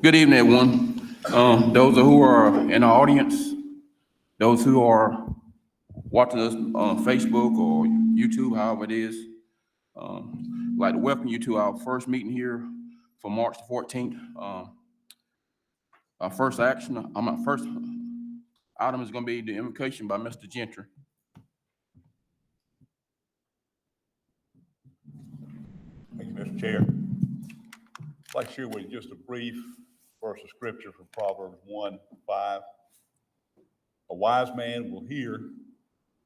Good evening, everyone. Those who are in our audience, those who are watching us on Facebook or YouTube, however it is, I'd like to welcome you to our first meeting here for March the 14th. Our first action, our first item is going to be the invocation by Mr. Gentry. Thank you, Mr. Chair. I'd like to share with you just a brief verse of scripture from Proverbs 1:5. A wise man will hear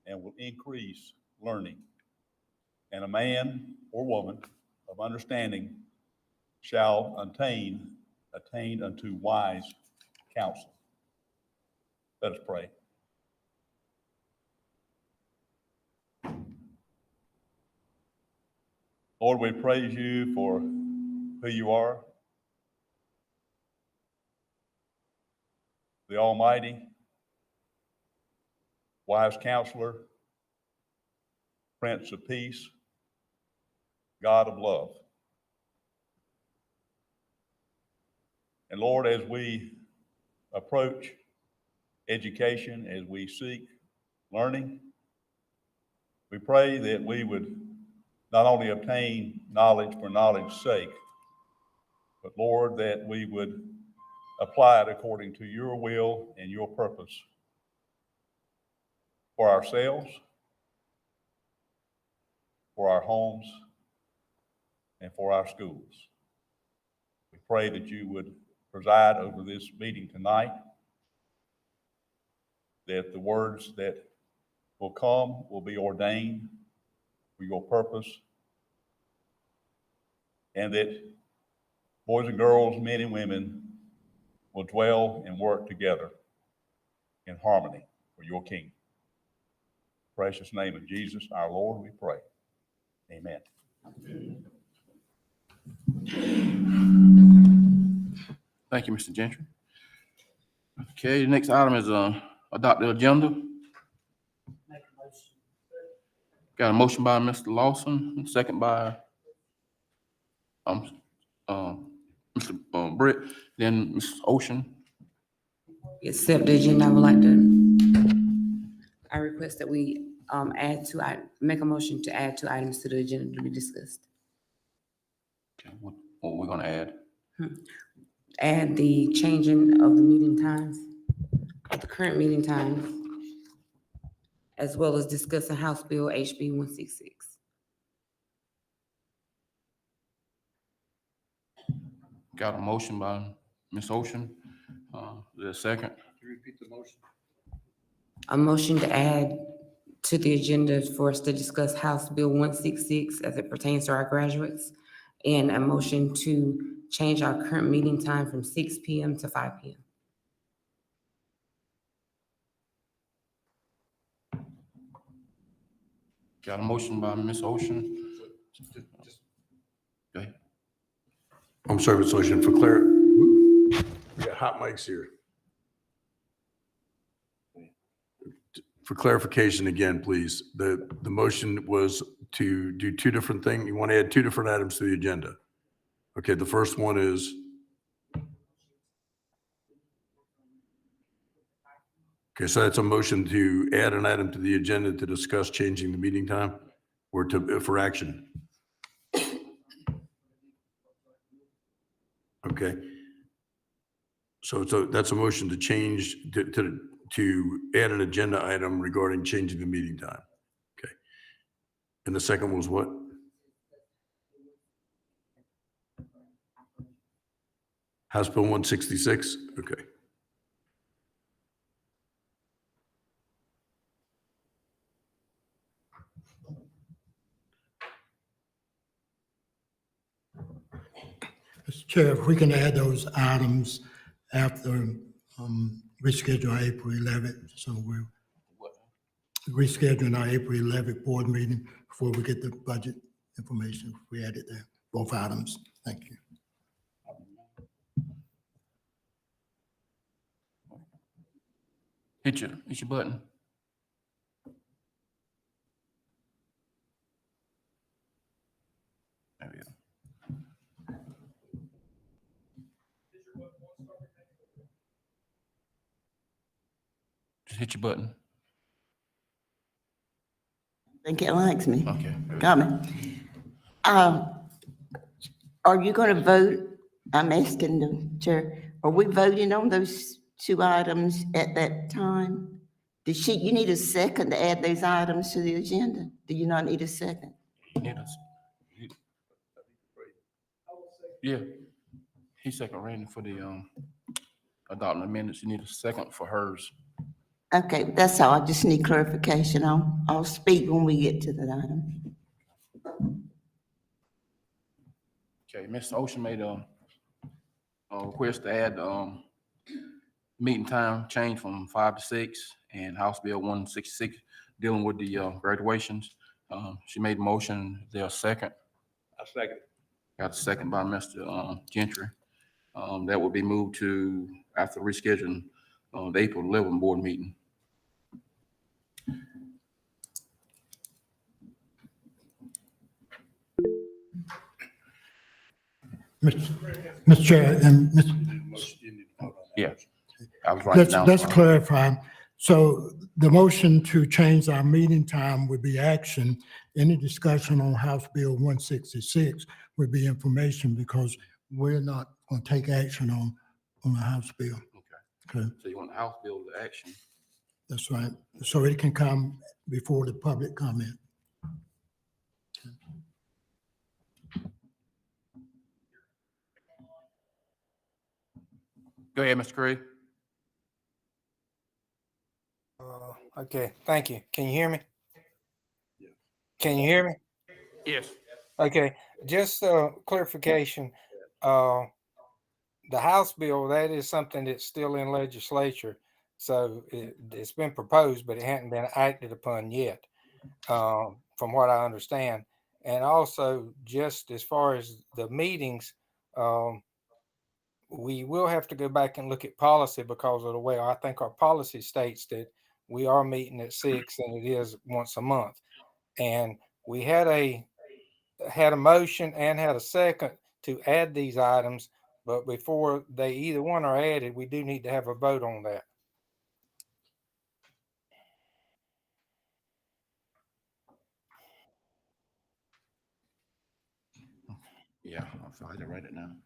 and will increase learning, and a man or woman of understanding shall attain unto wise counsel. Let us pray. Lord, we praise you for who you are, the Almighty, wise counselor, Prince of Peace, God of love. And Lord, as we approach education, as we seek learning, we pray that we would not only obtain knowledge for knowledge's sake, but Lord, that we would apply it according to your will and your purpose for ourselves, for our homes, and for our schools. We pray that you would preside over this meeting tonight, that the words that will come will be ordained for your purpose, and that boys and girls, men and women will dwell and work together in harmony for your kingdom. Precious name of Jesus, our Lord, we pray. Amen. Thank you, Mr. Gentry. Okay, the next item is adopt the agenda. Got a motion by Mr. Lawson, second by Mr. Britt, then Ms. Ocean. Accept the agenda. I would like to, I request that we make a motion to add 2 items to the agenda to be discussed. Okay, what we're gonna add? Add the changing of the meeting times, of the current meeting times, as well as discussing House Bill HB 166. Got a motion by Ms. Ocean. Is there a second? Can you repeat the motion? A motion to add to the agenda for us to discuss House Bill 166 as it pertains to our graduates, and a motion to change our current meeting time from 6 p.m. to 5 p.m. Got a motion by Ms. Ocean. Go ahead. I'm sorry, Ms. Ocean, for clarity, we got hot mics here. For clarification again, please, the motion was to do 2 different things. You want to add 2 different items to the agenda. Okay, the first one is. Okay, so that's a motion to add an item to the agenda to discuss changing the meeting time or for action. Okay. So that's a motion to change, to add an agenda item regarding changing the meeting time. Okay. And the second was what? House Bill 166? Okay. Mr. Chair, if we can add those items after reschedule April 11th, so we're rescheduling our April 11th board meeting before we get the budget information. We added there, both items. Thank you. Hit your button. There we go. hit your button. Think it likes me. Okay. Got me. Are you going to vote? I'm asking the chair, are we voting on those two items at that time? You need a second to add those items to the agenda? Do you not need a second? Yeah. He's second reading for the, adopting the minutes. You need a second for hers. Okay, that's all. I just need clarification. I'll speak when we get to that item. Okay, Mr. Ocean made a request to add, meeting time change from 5 to 6 and House Bill 166 dealing with the, graduations. She made a motion. Is there a second? I second. Got a second by Mr. Gentry. That will be moved to after rescheduling, the April 11 board meeting. Mr. Chair, and Yeah, I was writing down. let's clarify. So the motion to change our meeting time would be action. Any discussion on House Bill 166 would be information because we're not going to take action on the House bill. Okay. Okay, So you want the House bill to action? that's right. So it can come before the public comment. Go ahead, Mr. Craig. Okay, thank you. Can you hear me? Can you hear me? Yes. Okay, just clarification. The House bill, that is something that's still in legislature. So it's been proposed, but it hadn't been acted upon yet, from what I understand. And also, just as far as the meetings, we will have to go back and look at policy because of the way I think our policy states that we are meeting at 6 and it is once a month. And we had a motion and had a second to add these items, but before they either one are added, we do need to have a vote on that. Yeah, I'm sorry to write it down.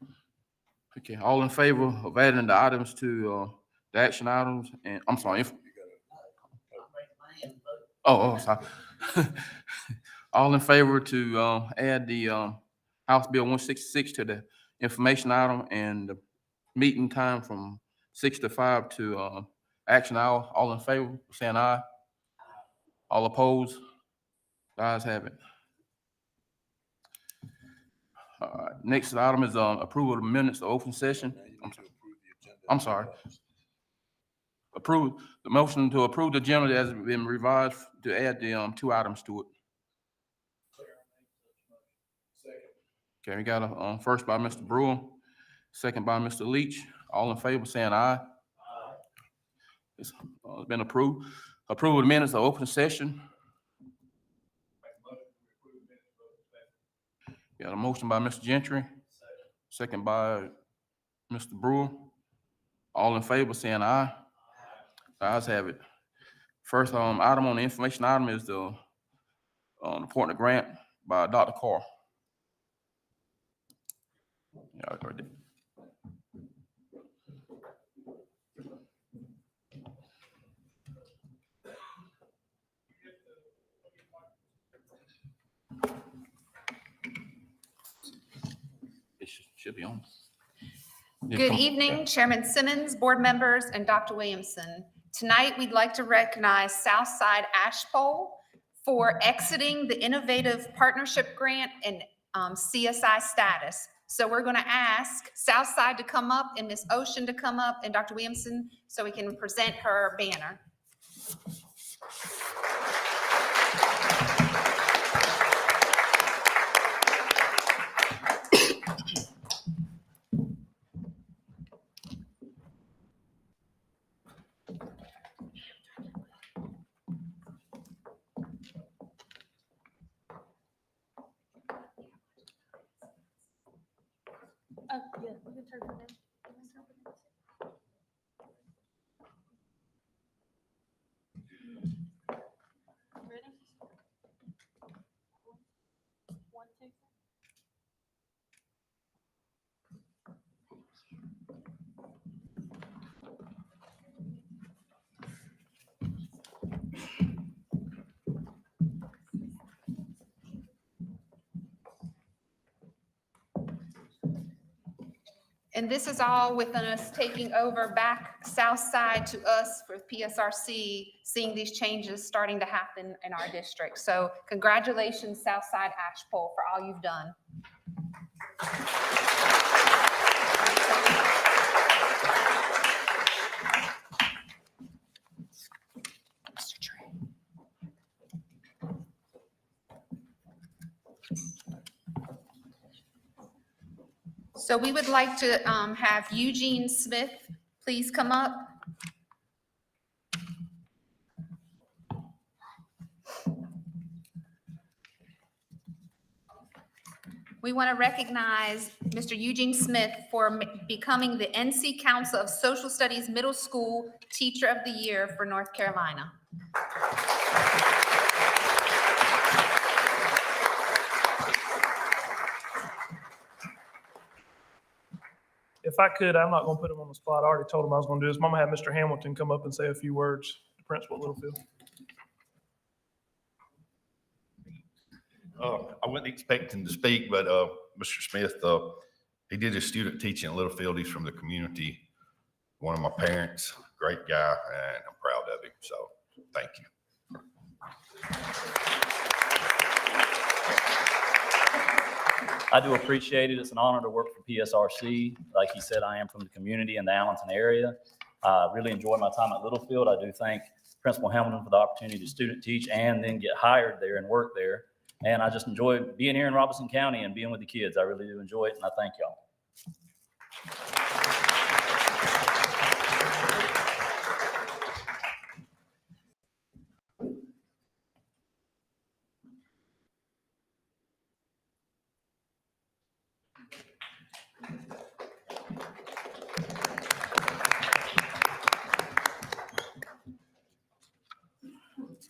Okay, all in favor of adding the items to, the action items, and I'm sorry. Sorry. All in favor to, add the, House Bill 166 to the information item and the meeting time from 6 to 5 to, action hour. All in favor, saying aye. All opposed? The ayes have it. Next item is, approval of the minutes of open session. I'm sorry. Approve the motion to approve the agenda as been revised to add the, two items to it. Okay, we got a, first by Mr. Brewer, second by Mr. Leach. All in favor, saying aye. It's been approved. Approval of the minutes of open session. Got a motion by Mr. Gentry, second by Mr. Brewer. All in favor, saying aye. The ayes have it. First, item on the information item is the, appointment grant by Dr. Carr. Yeah, right there. It should be on. Good evening, Chairman Simmons, board members, and Dr. Williamson. Tonight, we'd like to recognize Southside Ashpole for exiting the Innovative Partnership Grant and CSI status. So we're going to ask Southside to come up and Ms. Ocean to come up and Dr. Williamson so we can present her banner. Yeah, we can turn it down. And this is all within us taking over back south side to us for PSRC, seeing these changes starting to happen in our district. So congratulations, Southside Ashpole, for all you've done. So we would like to have Eugene Smith please come up. We want to recognize Mr. Eugene Smith for becoming the NC Council of Social Studies Middle School Teacher of the Year for North Carolina. If I could, I'm not going to put him on the spot. I already told him I was going to do this. I'm going to have Mr. Hamilton come up and say a few words to Principal Littlefield. I wasn't expecting to speak, but Mr. Smith, he did his student teaching at Littlefield. He's from the community. One of my parents, great guy, and I'm proud of him. So thank you. I do appreciate it. It's an honor to work for PSRC. Like he said, I am from the community in the Allenton area. I really enjoy my time at Littlefield. I do thank Principal Hamilton for the opportunity to student teach and then get hired there and work there. And I just enjoy being here in Robeson County and being with the kids. I really do enjoy it, and I thank y'all.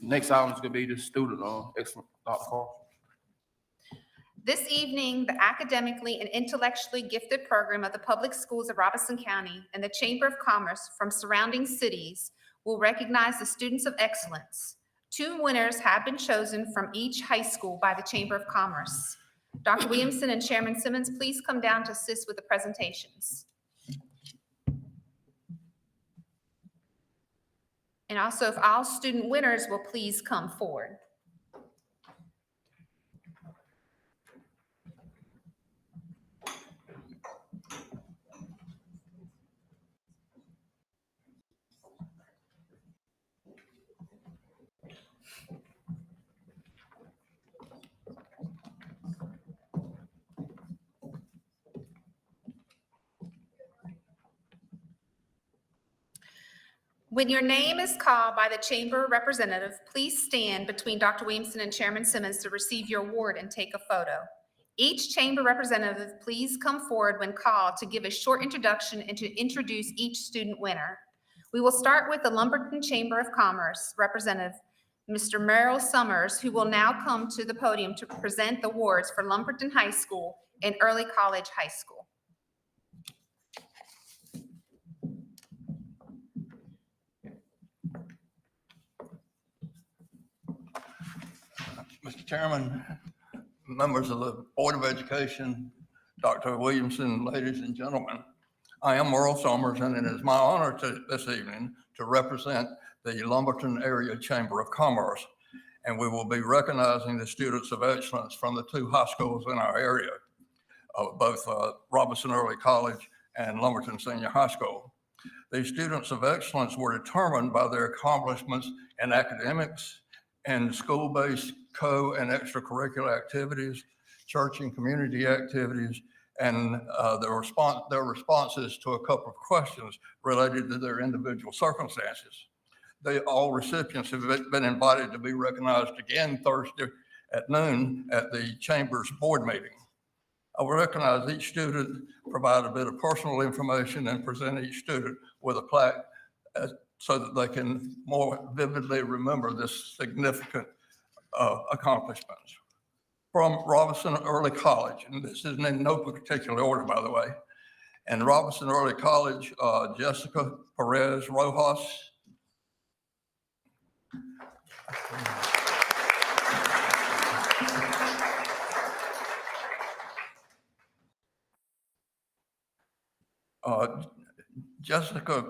Next item is gonna be the student, excellent, Dr. Carl. This evening, the academically and intellectually gifted program of the public schools of Robeson County and the Chamber of Commerce from surrounding cities will recognize the students of excellence. 2 winners have been chosen from each high school by the Chamber of Commerce. Dr. Williamson and Chairman Simmons, please come down to assist with the presentations. And also, if all student winners will please come forward. When your name is called by the chamber representative, please stand between Dr. Williamson and Chairman Simmons to receive your award and take a photo. Each chamber representative, please come forward when called to give a short introduction and to introduce each student winner. We will start with the Lumberton Chamber of Commerce representative, Mr. Merrill Summers, who will now come to the podium to present the awards for Lumberton High School and Early College High School. Mr. Chairman, members of the Board of Education, Dr. Williamson, ladies and gentlemen, I am Merle Summers, and it is my honor this evening to represent the Lumberton Area Chamber of Commerce, and we will be recognizing the students of excellence from the 2 high schools in our area, both Robeson Early College and Lumberton Senior High School. These students of excellence were determined by their accomplishments in academics and school-based co- and extracurricular activities, church and community activities, and their responses to a couple of questions related to their individual circumstances. All recipients have been invited to be recognized again Thursday at noon at the Chamber's board meeting. I will recognize each student, provide a bit of personal information, and present each student with a plaque so that they can more vividly remember this significant accomplishments. From Robeson Early College, and this is in no particular order, by the way. And Robeson Early College, Jessica Perez Rojas. Jessica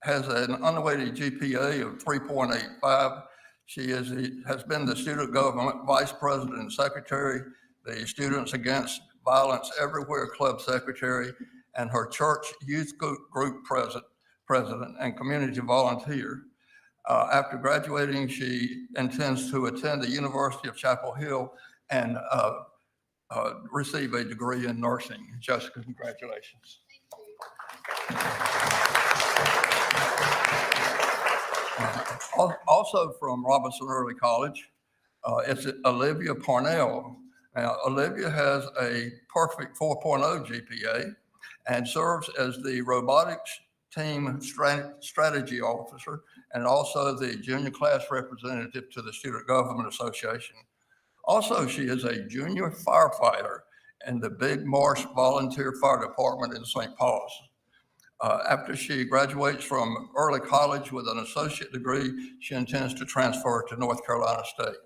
has an unweighted GPA of 3.85. She has been the Student Government Vice President and Secretary, the Students Against Violence Everywhere Club Secretary, and her church youth group president and community volunteer. After graduating, she intends to attend the University of Chapel Hill and receive a degree in nursing. Jessica, congratulations. Also from Robeson Early College, it's Olivia Parnell. Now, Olivia has a perfect 4.0 GPA and serves as the robotics team strategy officer and also the junior class representative to the Student Government Association. Also, she is a junior firefighter in the Big Marsh Volunteer Fire Department in St. Paul's. After she graduates from early college with an associate degree, she intends to transfer to North Carolina State.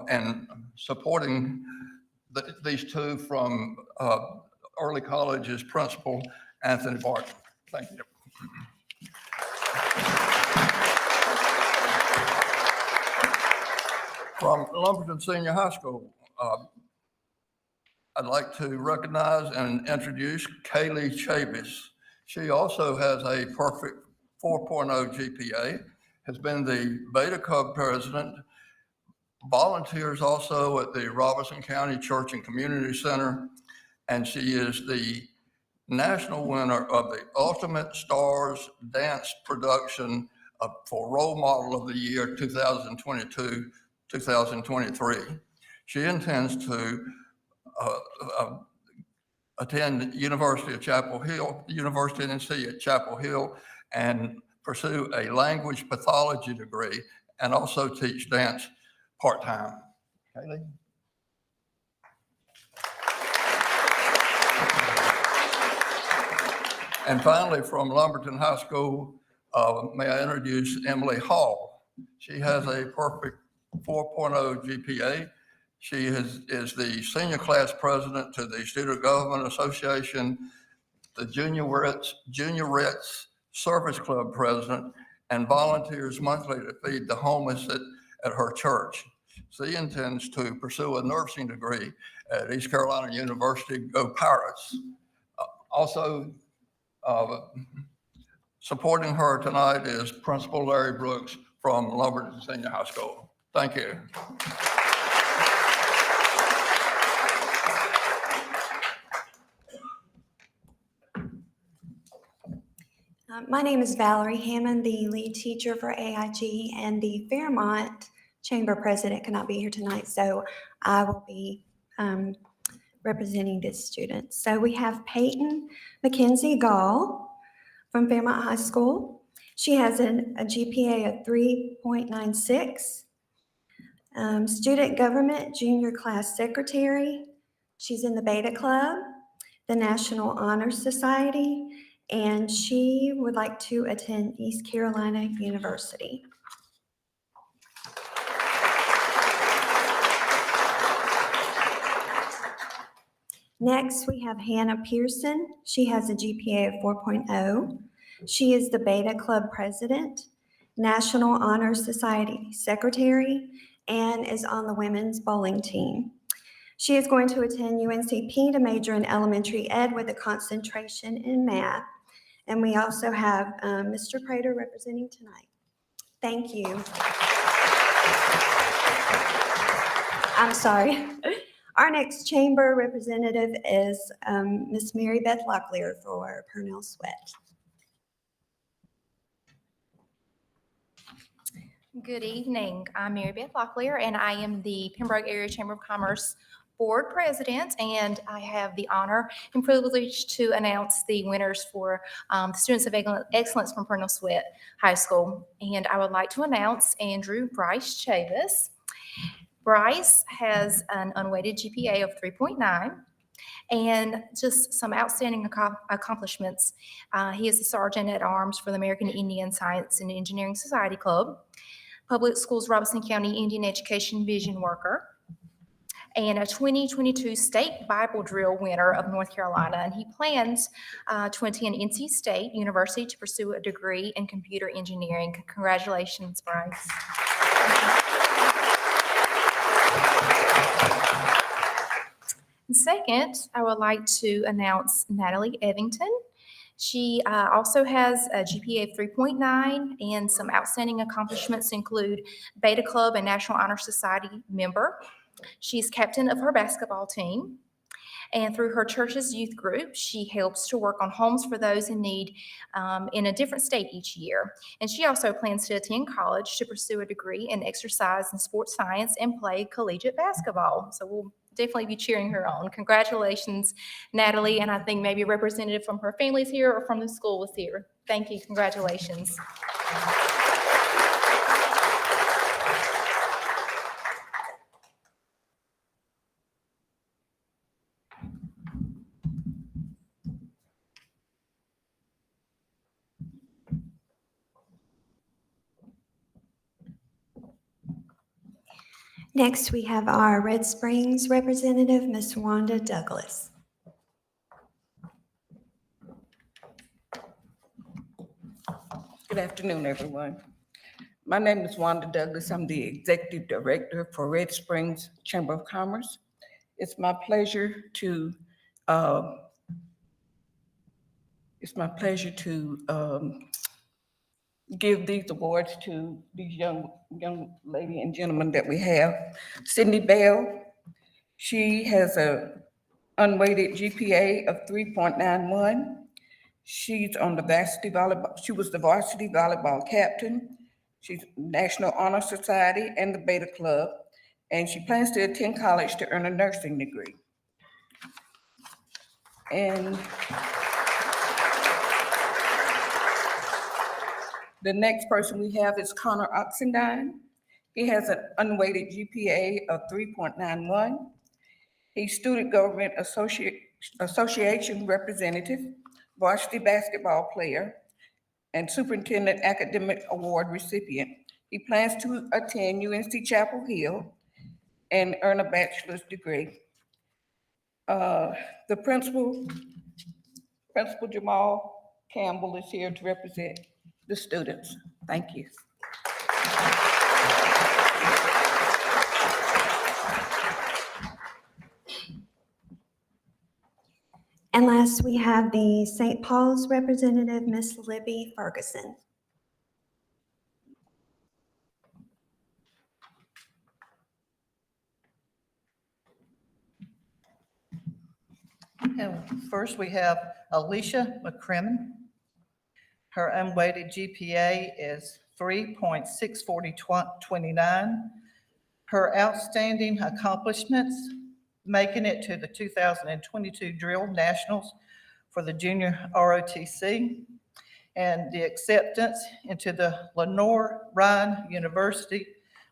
And supporting these two from early college is Principal Anthony Barton. Thank you. From Lumberton Senior High School, I'd like to recognize and introduce Kaylee Chavis. She also has a perfect 4.0 GPA, has been the Beta Cub president, volunteers also at the Robeson County Church and Community Center, and she is the national winner of the Ultimate Stars Dance Production for Role Model of the Year 2022-2023. She intends to attend University of Chapel Hill, University of Tennessee at Chapel Hill, and pursue a language pathology degree and also teach dance part-time. Kaylee? And finally, from Lumberton High School, may I introduce Emily Hall. She has a perfect 4.0 GPA. She is the senior class president to the Student Government Association, the Juniorettes Service Club president, and volunteers monthly to feed the homeless at her church. She intends to pursue a nursing degree at East Carolina University. Go Pirates! Also supporting her tonight is Principal Larry Brooks from Lumberton Senior High School. Thank you. My name is Valerie Hammond, the lead teacher for AIG, and the Fairmont Chamber President cannot be here tonight, so I will be representing this student. So we have Peyton Mackenzie Gall from Fairmont High School. She has a GPA of 3.96. Student Government Junior Class Secretary. She's in the Beta Club, the National Honor Society, and she would like to attend East Carolina University. Next, we have Hannah Pearson. She has a GPA of 4.0. She is the Beta Club President, National Honor Society Secretary, and is on the women's bowling team. She is going to attend UNCP to major in elementary ed with a concentration in math. And we also have Mr. Prater representing tonight. Thank you. I'm sorry. Our next chamber representative is Ms. Mary Beth Locklear for Purnell Sweat. Good evening. I'm Mary Beth Locklear, and I am the Pembroke Area Chamber of Commerce Board President, and I have the honor and privilege to announce the winners for the Students of Excellence from Purnell Sweat High School. And I would like to announce Andrew Bryce Chavis. Bryce has an unweighted GPA of 3.9 and just some outstanding accomplishments. He is the Sergeant at Arms for the American Indian Science and Engineering Society Club, Public Schools Robeson County Indian Education Vision Worker, and a 2022 State Bible Drill winner of North Carolina. And he plans to attend NC State University to pursue a degree in computer engineering. Congratulations, Bryce. And second, I would like to announce Natalie Evington. She also has a GPA of 3.9, and some outstanding accomplishments include Beta Club and National Honor Society member. She's captain of her basketball team. And through her church's youth group, she helps to work on homes for those in need in a different state each year. And she also plans to attend college to pursue a degree in exercise and sports science and play collegiate basketball. So we'll definitely be cheering her on. Congratulations, Natalie. And I think maybe a representative from her family's here or from the school is here. Thank you. Congratulations. Next, we have our Red Springs representative, Ms. Wanda Douglas. Good afternoon, everyone. My name is Wanda Douglas. I'm the Executive Director for Red Springs Chamber of Commerce. It's my pleasure to give these awards to these young lady and gentlemen that we have. Sydney Bell, she has a unweighted GPA of 3.91. She's on the varsity volleyball. She was the varsity volleyball captain. She's National Honor Society and the Beta Club, and she plans to attend college to earn a nursing degree. And the next person we have is Connor Oxendine. He has an unweighted GPA of 3.91. He's Student Government Association representative, varsity basketball player, and Superintendent Academic Award recipient. He plans to attend UNC Chapel Hill and earn a bachelor's degree. The Principal Jamal Campbell is here to represent the students. Thank you. And last, we have the St. Paul's representative, Ms. Libby Ferguson. First, we have Alicia McCrimmon. Her unweighted GPA is 3.64029. Her outstanding accomplishments, making it to the 2022 Drill Nationals for the Junior ROTC, and the acceptance into the Lenore Ryan University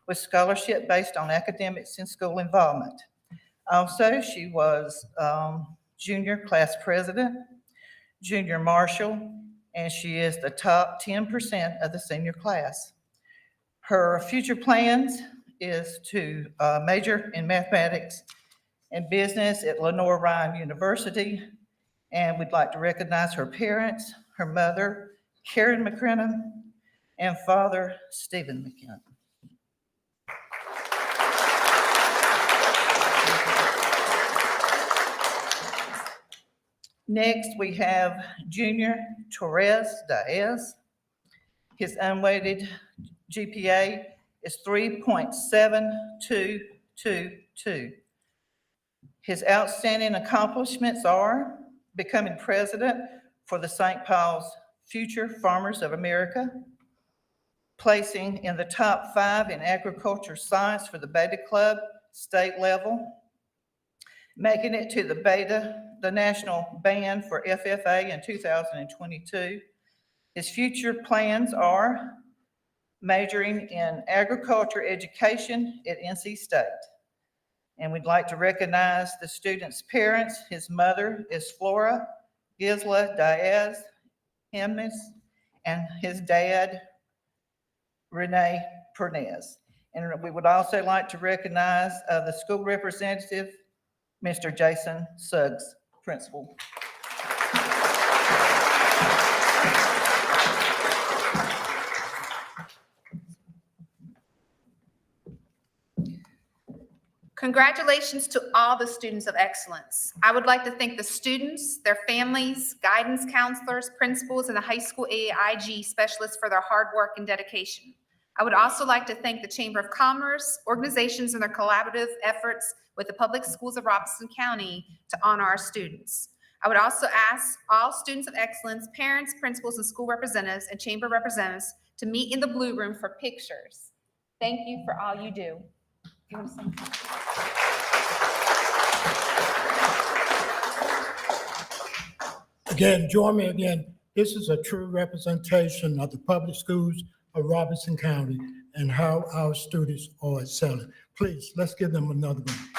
with scholarship based on academics and school involvement. Also, she was junior class president, junior marshal, and she is the top 10% of the senior class. Her future plans is to major in mathematics and business at Lenore Ryan University. And we'd like to recognize her parents, her mother, Karen McCrimmon, and father, Stephen McCrimmon. Next, we have Junior Torres Diaz. His unweighted GPA is 3.7222. His outstanding accomplishments are becoming president for the St. Paul's Future Farmers of America, placing in the top 5 in agriculture science for the Beta Club state level, making it to the national band for FFA in 2022. His future plans are majoring in agriculture education at NC State. And we'd like to recognize the student's parents. His mother is Flora Gisla Diaz Jimenez, and his dad, Renee Pernez. And we would also like to recognize the school representative, Mr. Jason Suggs, principal. Congratulations to all the students of excellence. I would like to thank the students, their families, guidance counselors, principals, and the high school AIG specialists for their hard work and dedication. I would also like to thank the Chamber of Commerce, organizations, and their collaborative efforts with the public schools of Robeson County to honor our students. I would also ask all students of excellence, parents, principals, and school representatives and chamber representatives to meet in the blue room for pictures. Thank you for all you do. You want to sing? Again, join me again. This is a true representation of the public schools of Robeson County and how our students are excelling. Please, let's give them another round.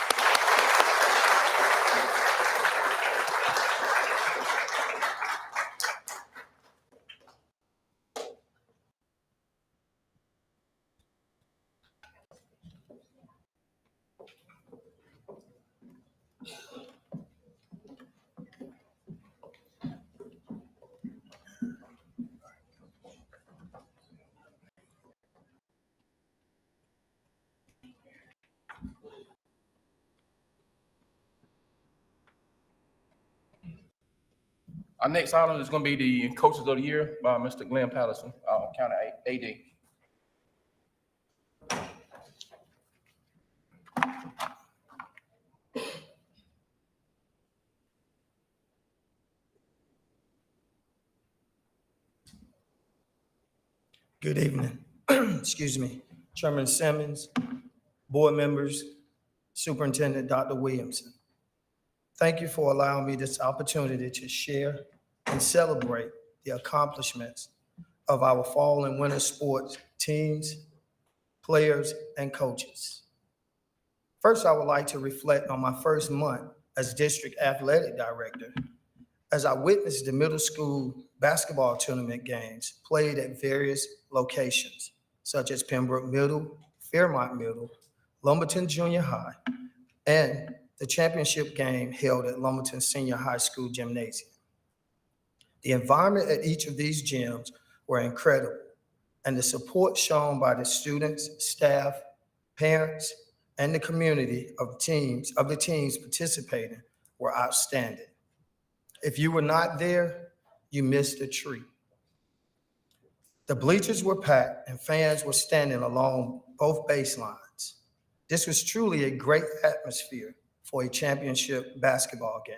Our next item is going to be the Coaches of the Year by Mr. Glenn Patterson, County AD. Good evening. Excuse me. Chairman Simmons, board members, Superintendent Dr. Williamson. Thank you for allowing me this opportunity to share and celebrate the accomplishments of our fall and winter sports teams, players, and coaches. First, I would like to reflect on my first month as district athletic director as I witnessed the middle school basketball tournament games played at various locations, such as Pembroke Middle, Fairmont Middle, Lumberton Junior High, and the championship game held at Lumberton Senior High School Gymnasium. The environment at each of these gyms were incredible, and the support shown by the students, staff, parents, and the community of the teams participating were outstanding. If you were not there, you missed a treat. The bleachers were packed and fans were standing along both baselines. This was truly a great atmosphere for a championship basketball game.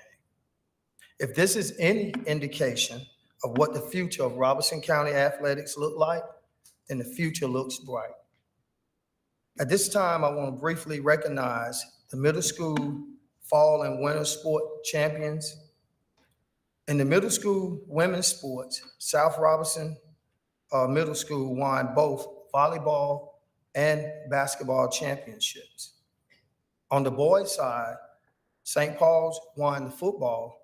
If this is any indication of what the future of Robeson County athletics look like, then the future looks bright. At this time, I want to briefly recognize the middle school fall and winter sport champions. In the middle school women's sports, South Robeson Middle School won both volleyball and basketball championships. On the boys' side, St. Paul's won the football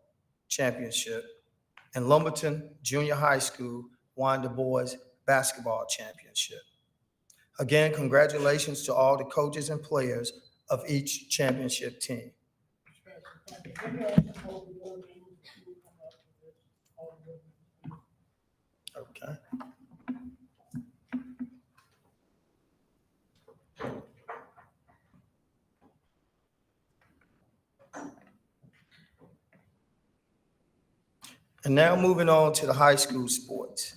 championship, and Lumberton Junior High School won the boys' basketball championship. Again, congratulations to all the coaches and players of each championship team. Okay. And now moving on to the high school sports.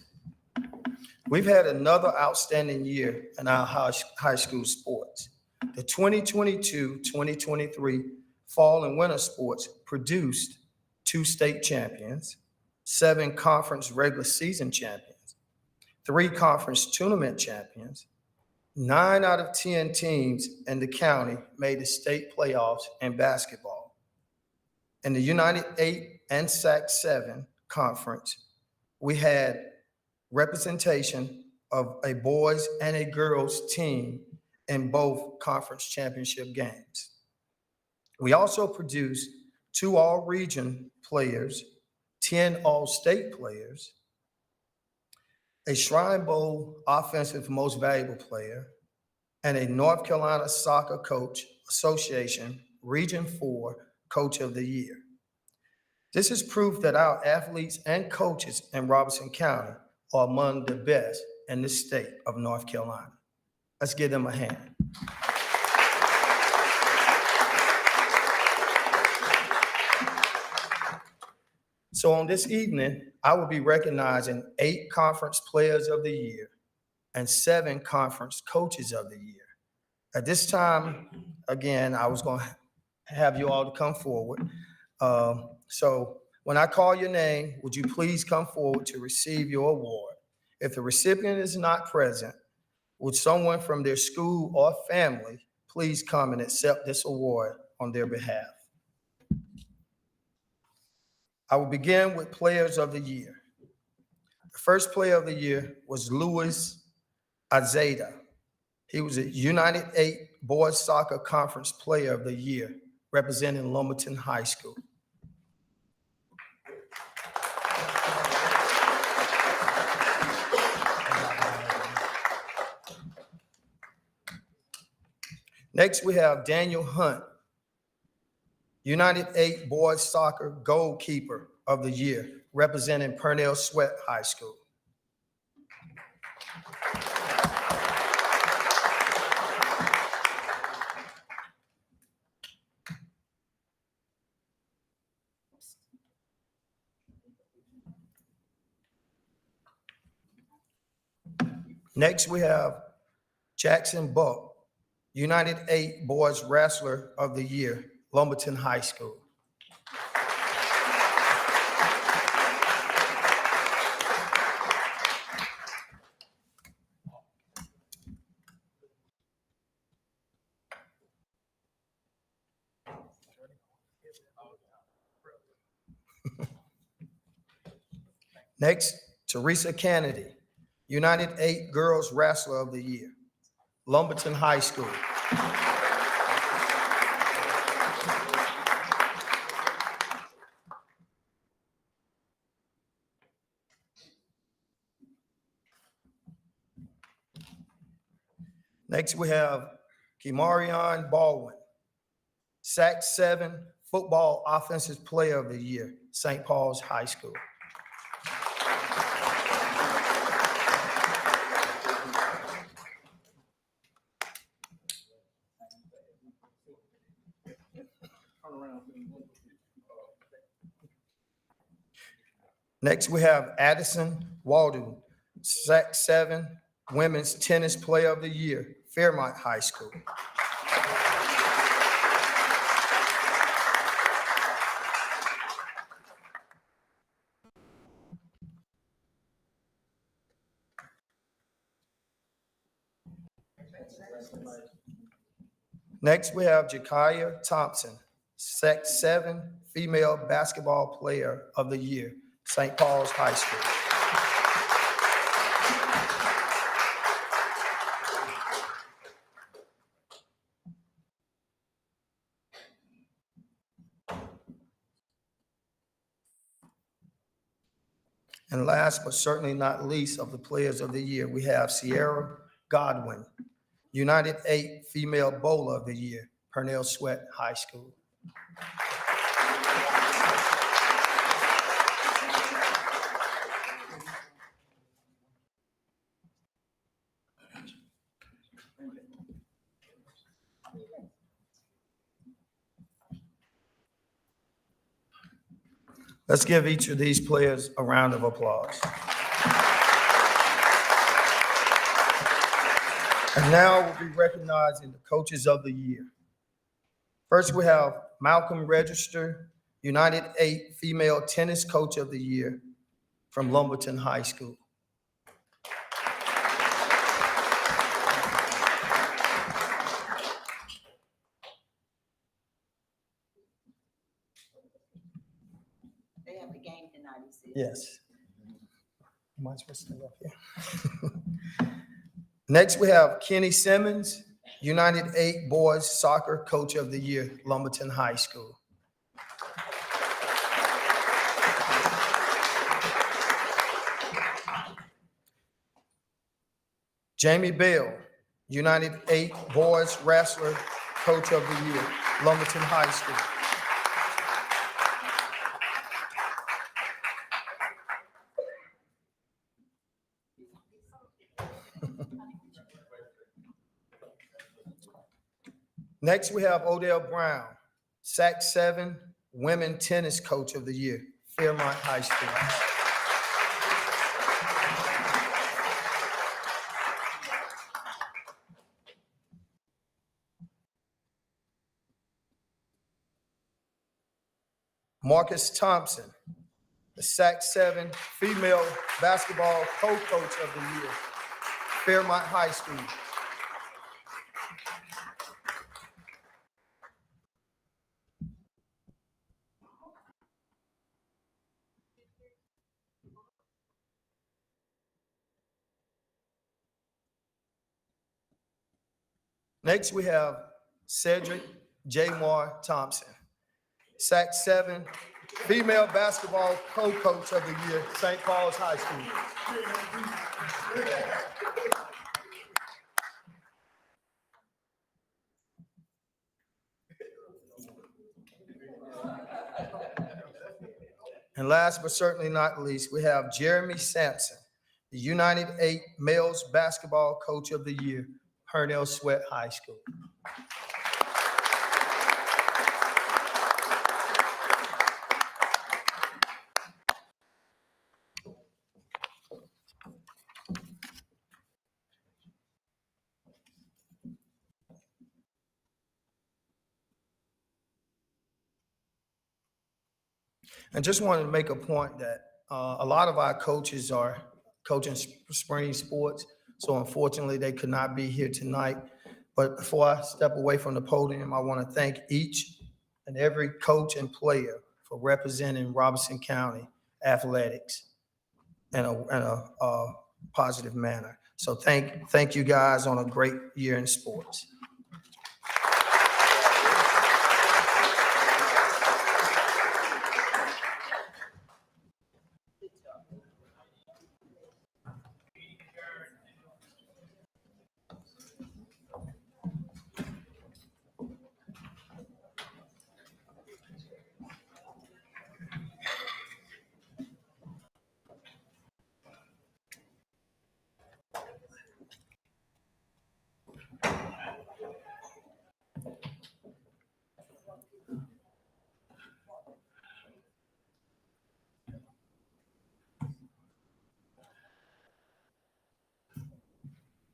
We've had another outstanding year in our high school sports. The 2022-2023 fall and winter sports produced 2 state champions, 7 conference regular season champions, 3 conference tournament champions. 9 out of 10 teams in the county made the state playoffs in basketball. In the United 8 and SAC 7 conference, we had representation of a boys and a girls team in both conference championship games. We also produced 2 all-region players, 10 all-state players, a Shrine Bowl offensive most valuable player, and a North Carolina Soccer Coach Association Region 4 Coach of the Year. This is proof that our athletes and coaches in Robeson County are among the best in the state of North Carolina. Let's give them a hand. So on this evening, I will be recognizing 8 Conference Players of the Year and 7 Conference Coaches of the Year. At this time, again, I was going to have you all to come forward. So when I call your name, would you please come forward to receive your award? If the recipient is not present, would someone from their school or family please come and accept this award on their behalf? I will begin with Players of the Year. The first Player of the Year was Louis Azeda. He was a United 8 Boys Soccer Conference Player of the Year, representing Lumberton High School. Next, we have Daniel Hunt, United 8 Boys Soccer Goalkeeper of the Year, representing Purnell Sweat High School. Next, we have Jackson Buck, United 8 Boys Wrestler of the Year, Lumberton High School. Next, Teresa Kennedy, United 8 Girls Wrestler of the Year, Lumberton High School. Next, we have Kimarion Baldwin, Sac 7 Football Offensive Player of the Year, St. Paul's High School. Next, we have Addison Walden, Sac 7 Women's Tennis Player of the Year, Fairmont High School. Next, we have Jakaya Thompson, Sac 7 Female Basketball Player of the Year, St. Paul's High School. And last but certainly not least of the Players of the Year, we have Sierra Godwin, United 8 Female Bowler of the Year, Purnell Sweat High School. Let's give each of these players a round of applause. And now we'll be recognizing the Coaches of the Year. First, we have Malcolm Register, United 8 Female Tennis Coach of the Year from Lumberton High School. They have the game tonight, you see. Yes. Am I supposed to stand up here? Next, we have Kenny Simmons, United 8 Boys Soccer Coach of the Year, Lumberton High School. Jamie Bell, United 8 Boys Wrestler Coach of the Year, Lumberton High School. Next, we have Odell Brown, Sac 7 Women Tennis Coach of the Year, Fairmont High School. Marcus Thompson, the Sac 7 Female Basketball Co-Coach of the Year, Fairmont High School. Next, we have Cedric J. Moore Thompson, Sac 7 Female Basketball Co-Coach of the Year, St. Paul's High School. And last but certainly not least, we have Jeremy Sampson, the United 8 Males Basketball Coach of the Year, Purnell Sweat High School. And just wanted to make a point that a lot of our coaches are coaching spring sports. So unfortunately, they could not be here tonight. But before I step away from the podium, I want to thank each and every coach and player for representing Robeson County athletics in a positive manner. So thank you guys on a great year in sports.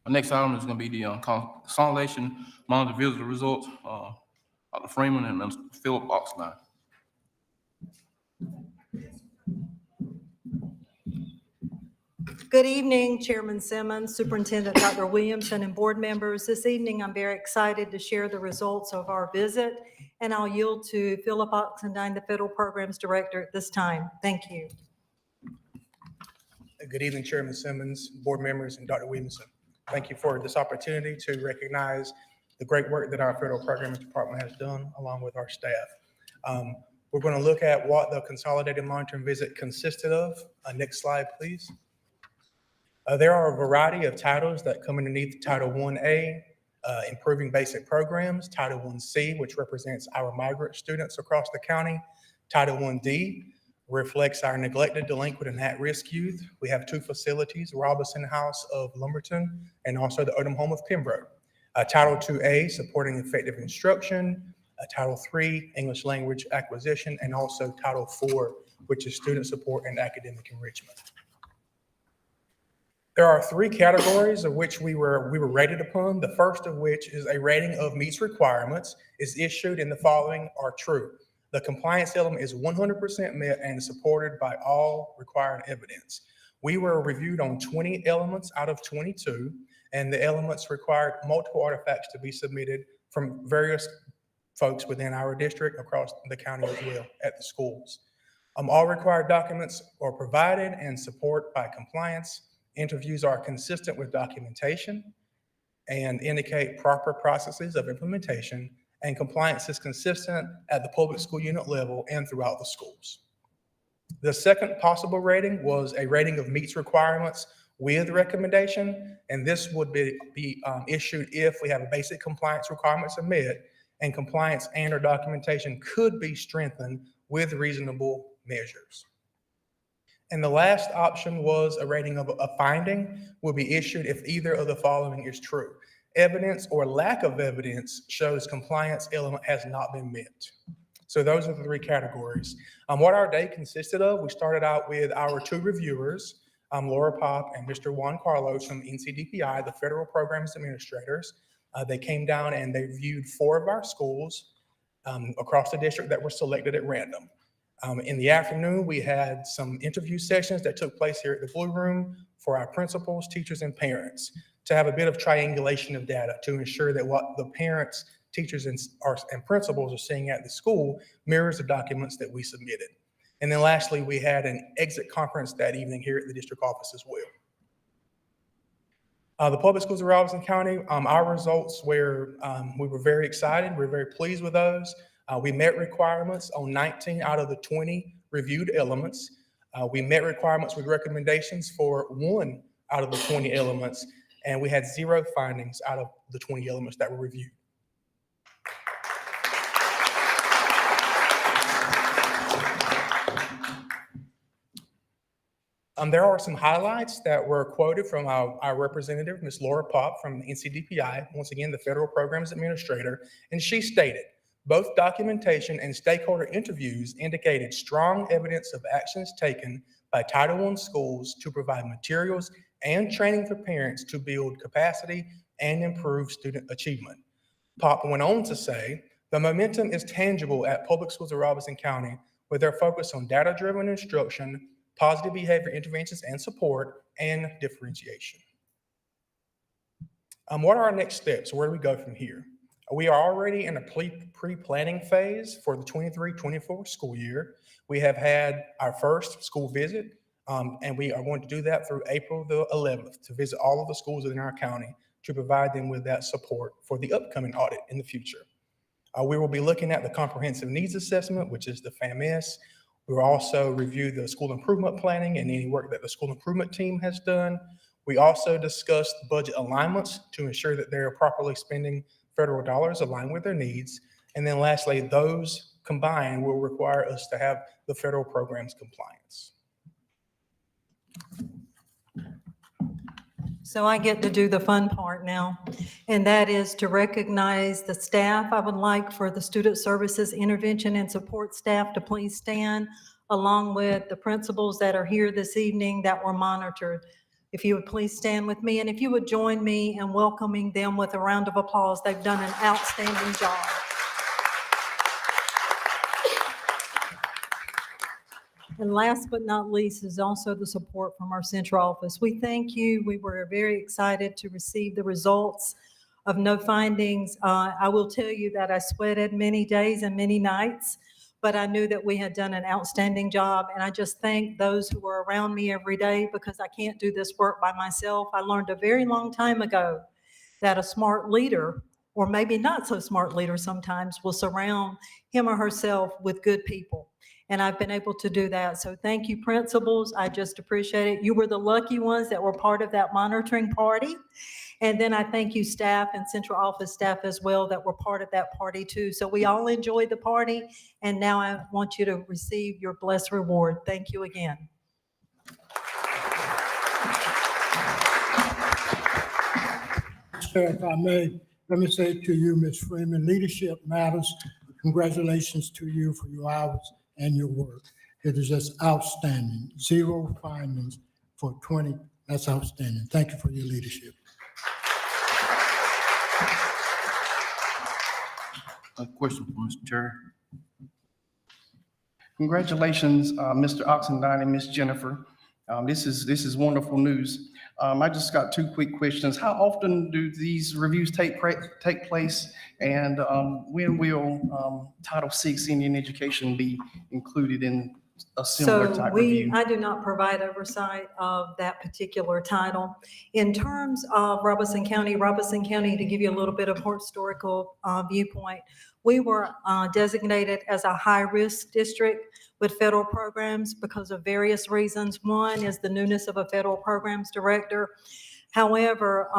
Our next item is going to be the consolidation monitor visitor results. Dr. Freeman and Mr. Philip Oxnard. Good evening, Chairman Simmons, Superintendent Dr. Williamson, and board members. This evening, I'm very excited to share the results of our visit, and I'll yield to Philip Oxendine, the Federal Programs Director, at this time. Thank you. Good evening, Chairman Simmons, board members, and Dr. Williamson. Thank you for this opportunity to recognize the great work that our Federal Programs Department has done along with our staff. We're going to look at what the consolidated monitoring visit consisted of. Next slide, please. There are a variety of titles that come underneath Title 1A, Improving Basic Programs, Title 1C, which represents our migrant students across the county, Title 1D reflects our neglected, delinquent, and at-risk youth. We have two facilities, Robeson House of Lumberton and also the Odom Home of Pembroke. Title 2A, Supporting Effective Instruction, Title 3, English Language Acquisition, and also Title 4, which is Student Support and Academic Enrichment. There are three categories of which we were rated upon. The first of which is a rating of meets requirements is issued and the following are true. The compliance element is 100% met and supported by all required evidence. We were reviewed on 20 elements out of 22, and the elements required multiple artifacts to be submitted from various folks within our district across the county as well at the schools. All required documents are provided and support by compliance. Interviews are consistent with documentation and indicate proper processes of implementation, and compliance is consistent at the public school unit level and throughout the schools. The second possible rating was a rating of meets requirements with recommendation, and this would be issued if we have a basic compliance requirements are met, and compliance and or documentation could be strengthened with reasonable measures. And the last option was a rating of a finding will be issued if either of the following is true. Evidence or lack of evidence shows compliance element has not been met. So those are the three categories. What our day consisted of, we started out with our two reviewers, Laura Pop and Mr. Juan Carlos from NCDPI, the Federal Programs Administrators. They came down and they reviewed 4 of our schools across the district that were selected at random. In the afternoon, we had some interview sessions that took place here at the Blue Room for our principals, teachers, and parents to have a bit of triangulation of data to ensure that what the parents, teachers, and principals are seeing at the school mirrors the documents that we submitted. And then lastly, we had an exit conference that evening here at the district office as well. The public schools of Robeson County, our results were, we were very excited. We were very pleased with those. We met requirements on 19 out of the 20 reviewed elements. We met requirements with recommendations for 1 out of the 20 elements, and we had 0 findings out of the 20 elements that were reviewed. There are some highlights that were quoted from our representative, Ms. Laura Pop from NCDPI, once again, the Federal Programs Administrator, and she stated, both documentation and stakeholder interviews indicated strong evidence of actions taken by Title I schools to provide materials and training for parents to build capacity and improve student achievement. Pop went on to say, the momentum is tangible at public schools of Robeson County with their focus on data-driven instruction, positive behavior interventions and support, and differentiation. What are our next steps? Where do we go from here? We are already in a pre-planning phase for the 23-24 school year. We have had our first school visit, and we are going to do that through April the 11th to visit all of the schools within our county to provide them with that support for the upcoming audit in the future. We will be looking at the comprehensive needs assessment, which is the FAMS. We will also review the school improvement planning and any work that the school improvement team has done. We also discussed budget alignments to ensure that they're properly spending federal dollars aligned with their needs. And then lastly, those combined will require us to have the federal programs compliance. So I get to do the fun part now, and that is to recognize the staff. I would like for the Student Services Intervention and Support staff to please stand, along with the principals that are here this evening that were monitored. If you would please stand with me, and if you would join me in welcoming them with a round of applause. They've done an outstanding job. And last but not least is also the support from our central office. We thank you. We were very excited to receive the results of no findings. I will tell you that I sweated many days and many nights, but I knew that we had done an outstanding job. And I just thank those who were around me every day, because I can't do this work by myself. I learned a very long time ago that a smart leader, or maybe not so smart leader sometimes, will surround him or herself with good people. And I've been able to do that. So thank you, principals. I just appreciate it. You were the lucky ones that were part of that monitoring party. And then I thank you, staff and central office staff as well, that were part of that party too. So we all enjoyed the party. And now I want you to receive your blessed reward. Thank you again. Sir, if I may, let me say to you, Ms. Freeman, leadership matters. Congratulations to you for your hours and your work. It is just outstanding. 0 findings for 20. That's outstanding. Thank you for your leadership. A question for Mr. Chair. Congratulations, Mr. Oxendine and Ms. Jennifer. This is wonderful news. I just got 2 quick questions. How often do these reviews take place? And when will Title VI Indian education be included in a similar So type review? I do not provide oversight of that particular title. In terms of Robeson County, to give you a little bit of historical viewpoint, we were designated as a high-risk district with federal programs because of various reasons. One is the newness of a federal programs director. However,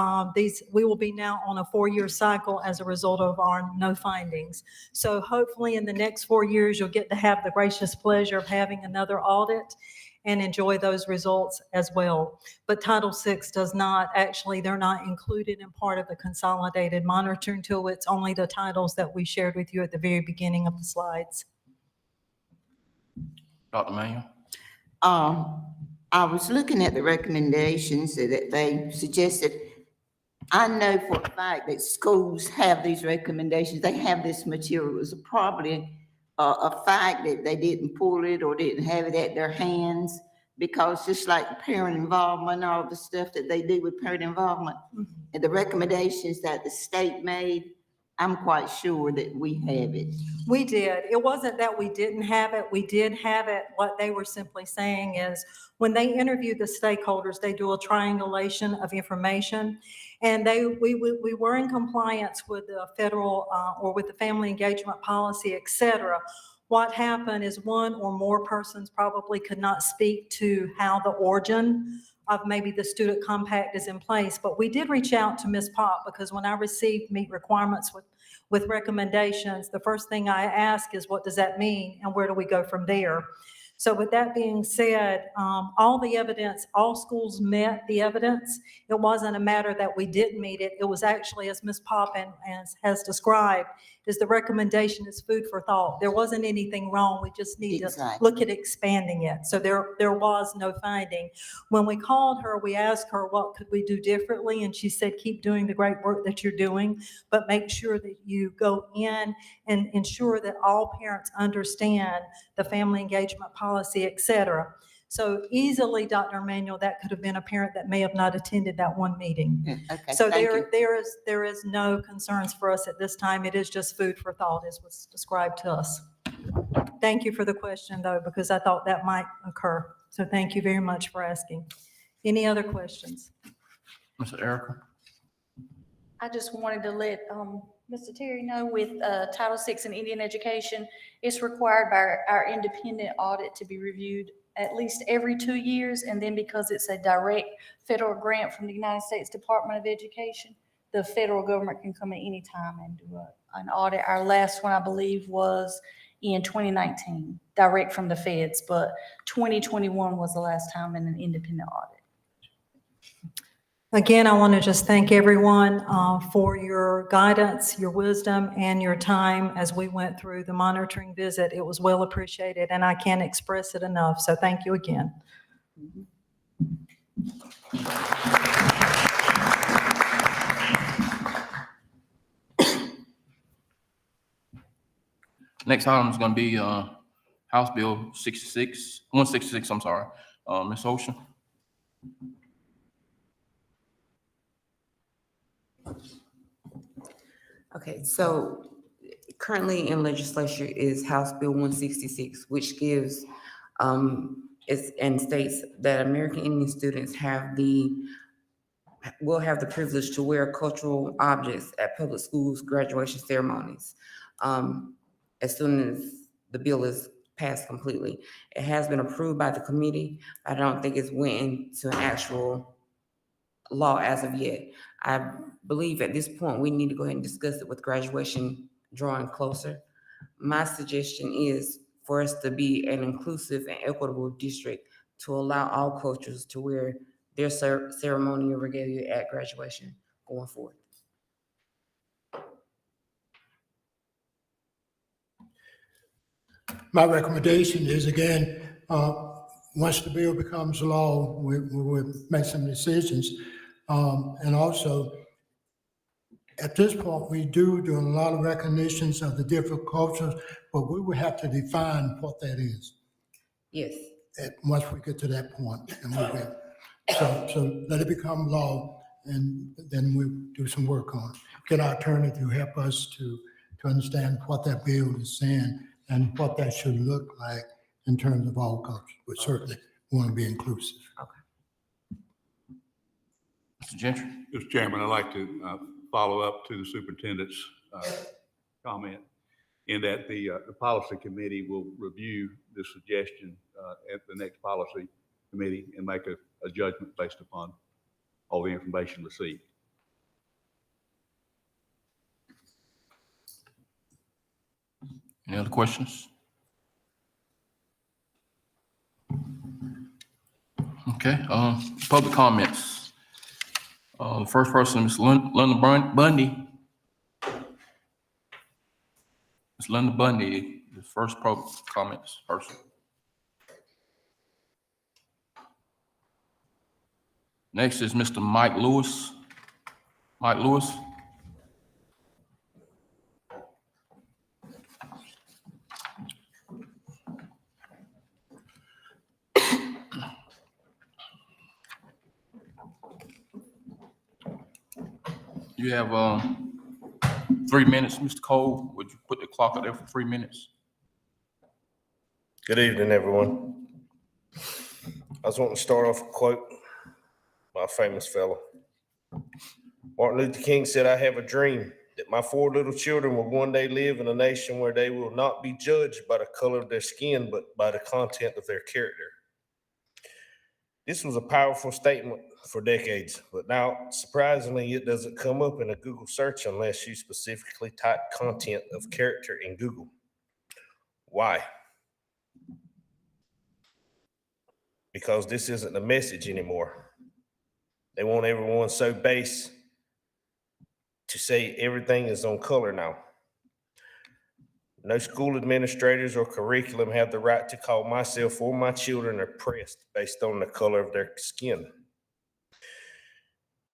we will be now on a 4-year cycle as a result of our no findings. So hopefully in the next 4 years, you'll get to have the gracious pleasure of having another audit and enjoy those results as well. But Title VI does not, actually, they're not included in part of the consolidated monitoring tool. It's only the titles that we shared with you at the very beginning of the slides. Dr. Manuel? I was looking at the recommendations that they suggested. I know for a fact that schools have these recommendations. They have this material. It's probably a fact that they didn't pull it or didn't have it at their hands, because just like parent involvement, all the stuff that they do with parent involvement, and the recommendations that the state made, I'm quite sure that we have it. We did. It wasn't that we didn't have it. We did have it. What they were simply saying is when they interview the stakeholders, they do a triangulation of information. And we were in compliance with the federal or with the family engagement policy, et cetera. What happened is one or more persons probably could not speak to how the origin of maybe the student compact is in place. But we did reach out to Ms. Pop, because when I received meet requirements with recommendations, the first thing I ask is, what does that mean? And where do we go from there? So with that being said, all the evidence, all schools met the evidence. It wasn't a matter that we didn't meet it. It was actually, as Ms. Poppin has described, is the recommendation is food for thought. There wasn't anything wrong. We just need to look at expanding it. So there was no finding. When we called her, we asked her, what could we do differently? And she said, keep doing the great work that you're doing, but make sure that you go in and ensure that all parents understand the family engagement policy, et cetera. So easily, Dr. Emanuel, that could have been a parent that may have not attended that one meeting. Okay, So thank you. there is no concerns for us at this time. It is just food for thought, as was described to us. Thank you for the question, though, because I thought that might occur. So thank you very much for asking. Any other questions? Ms. Erica? I just wanted to let Mr. Terry know with Title VI in Indian education, it's required by our independent audit to be reviewed at least every 2 years. And then because it's a direct federal grant from the United States Department of Education, the federal government can come at any time and do an audit. Our last one, I believe, was in 2019, direct from the feds, but 2021 was the last time in an independent audit. Again, I want to just thank everyone for your guidance, your wisdom, and your time as we went through the monitoring visit. It was well appreciated, and I can't express it enough. So thank you again. Next item is going to be House Bill 166, I'm sorry. Ms. Ocean? Okay, so currently in legislature is House Bill 166, which gives and states that American Indian students will have the privilege to wear cultural objects at public schools' graduation ceremonies as soon as the bill is passed completely. It has been approved by the committee. I don't think it's went into an actual law as of yet. I believe at this point, we need to go ahead and discuss it with graduation drawing closer. My suggestion is for us to be an inclusive and equitable district to allow all cultures to wear their ceremonial regalia at graduation going forward. My recommendation is, again, once the bill becomes law, we will make some decisions. And also, at this point, we do a lot of recognitions of the different cultures, but we would have to define what that is. Yes. Once we get to that point, and we will. So let it become law, and then we'll do some work on it. Get our attorney to help us to understand what that bill is saying and what that should look like in terms of all cultures, but certainly want to be inclusive. Mr. Gentry? Mr. Chairman, I'd like to follow up to the superintendent's comment in that the policy committee will review the suggestion at the next policy committee and make a judgment based upon all the information received. Any other questions? Okay, public comments. The first person is Linda Bundy. Ms. Linda Bundy, the first public comments person. Next is Mr. Mike Lewis. Mike Lewis. You have 3 minutes, Mr. Cole. Would you put the clock up there for 3 minutes? Good evening, everyone. I was wanting to start off with a quote by a famous fellow. Martin Luther King said, "I have a dream that my 4 little children will one day live in a nation where they will not be judged by the color of their skin, but by the content of their character." This was a powerful statement for decades, but now, surprisingly, it doesn't come up in a Google search unless you specifically type content of character in Google. Why? Because this isn't the message anymore. They want everyone so base to say everything is on color now. No school administrators or curriculum have the right to call myself or my children oppressed based on the color of their skin.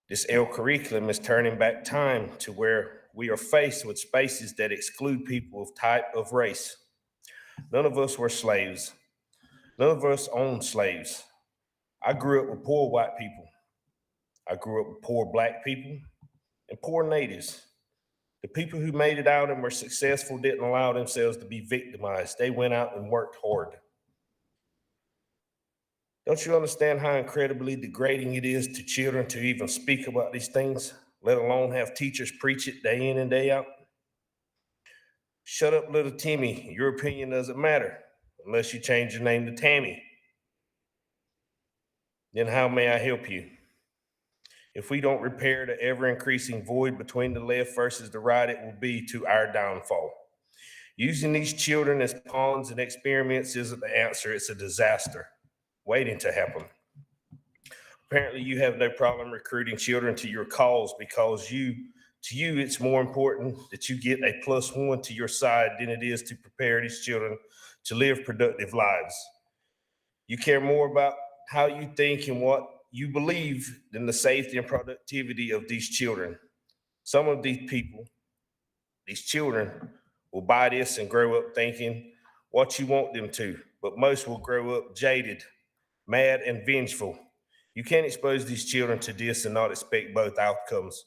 This L curriculum is turning back time to where we are faced with spaces that exclude people of type of race. None of us were slaves. None of us owned slaves. I grew up with poor white people. I grew up with poor black people and poor natives. The people who made it out and were successful didn't allow themselves to be victimized. They went out and worked hard. Don't you understand how incredibly degrading it is to children to even speak about these things, let alone have teachers preach it day in and day out? Shut up, little Timmy. Your opinion doesn't matter unless you change your name to Tammy. Then how may I help you? If we don't repair the ever-increasing void between the left versus the right, it will be to our downfall. Using these children as pawns and experiments isn't the answer. It's a disaster waiting to happen. Apparently, you have no problem recruiting children to your cause because to you, it's more important that you get a +1 to your side than it is to prepare these children to live productive lives. You care more about how you think and what you believe than the safety and productivity of these children. Some of these people, these children, will buy this and grow up thinking what you want them to, but most will grow up jaded, mad, and vengeful. You can't expose these children to this and not expect both outcomes.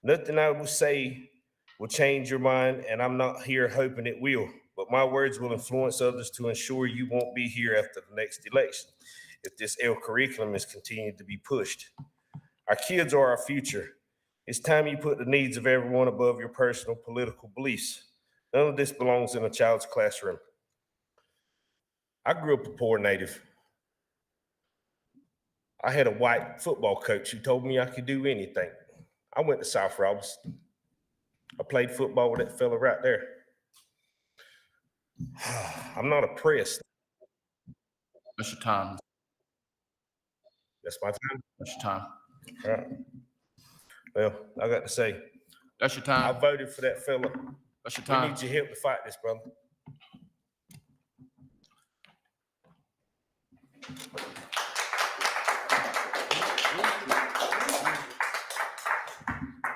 Nothing I will say will change your mind, and I'm not here hoping it will, but my words will influence others to ensure you won't be here after the next election if this L curriculum is continued to be pushed. Our kids are our future. It's time you put the needs of everyone above your personal political beliefs. None of this belongs in a child's classroom. I grew up a poor native. I had a white football coach who told me I could do anything. I went to South Robeson. I played football with that fella right there. I'm not oppressed. That's your time. That's my time. That's your time. All right. Well, I got to say, that's your time. I voted for that fella. That's your time. We need your help to fight this, brother.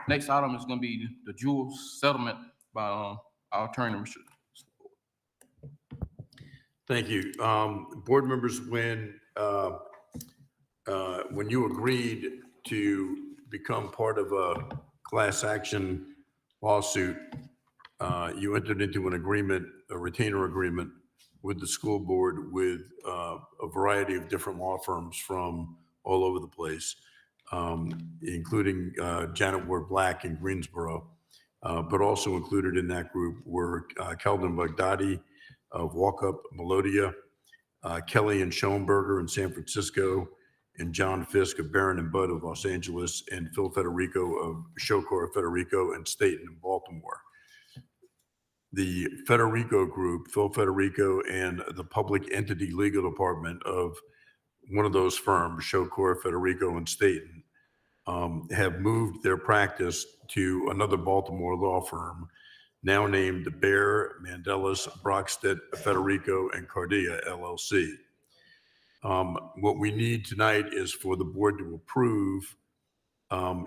Next item is going to be the Jewel settlement by our attorney, Richard. Thank you. Board members, when you agreed to become part of a class action lawsuit, you entered into an agreement, a retainer agreement with the school board with a variety of different law firms from all over the place, including Janet Ward Black in Greensboro. But also included in that group were Keldon Baghdadi of Walkup Melodia, Kelly and Schoenberger in San Francisco, and John Fisk of Barron and Budd of Los Angeles, and Phil Federico of Shokor Federico and Staten in Baltimore. The Federico group, Phil Federico, and the public entity legal department of one of those firms, Shokor Federico and Staten, have moved their practice to another Baltimore law firm, now named Bear, Mandelis, Brockstedt, Federico, and Cardia, LLC. What we need tonight is for the board to approve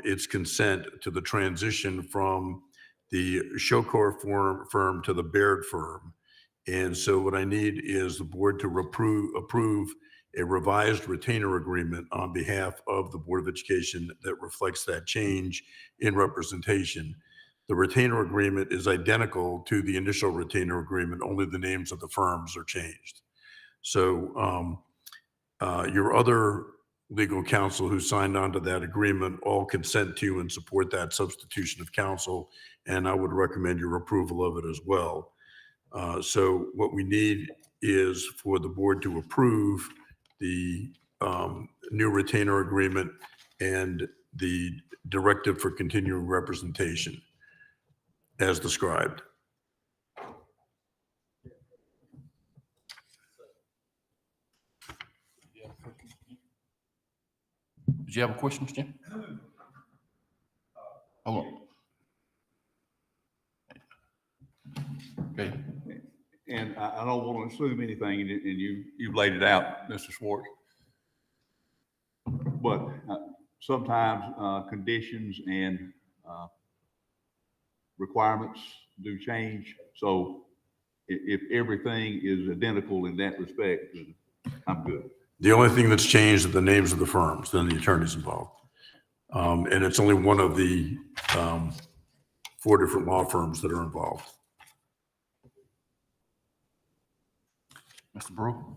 its consent to the transition from the Shokor firm to the Baird firm. And so what I need is the board to approve a revised retainer agreement on behalf of the Board of Education that reflects that change in representation. The retainer agreement is identical to the initial retainer agreement, only the names of the firms are changed. So your other legal counsel who signed on to that agreement all consent to and support that substitution of counsel, and I would recommend your approval of it as well. So what we need is for the board to approve the new retainer agreement and the directive for continuing representation as described. Did you have a question, Jim? Hold on. Okay. And I don't want to assume anything, and you've laid it out, Mr. Schwartz. But sometimes conditions and requirements do change. So if everything is identical in that respect, then I'm good. The only thing that's changed are the names of the firms, then the attorneys involved. And it's only one of the 4 different law firms that are involved. Mr. Brew?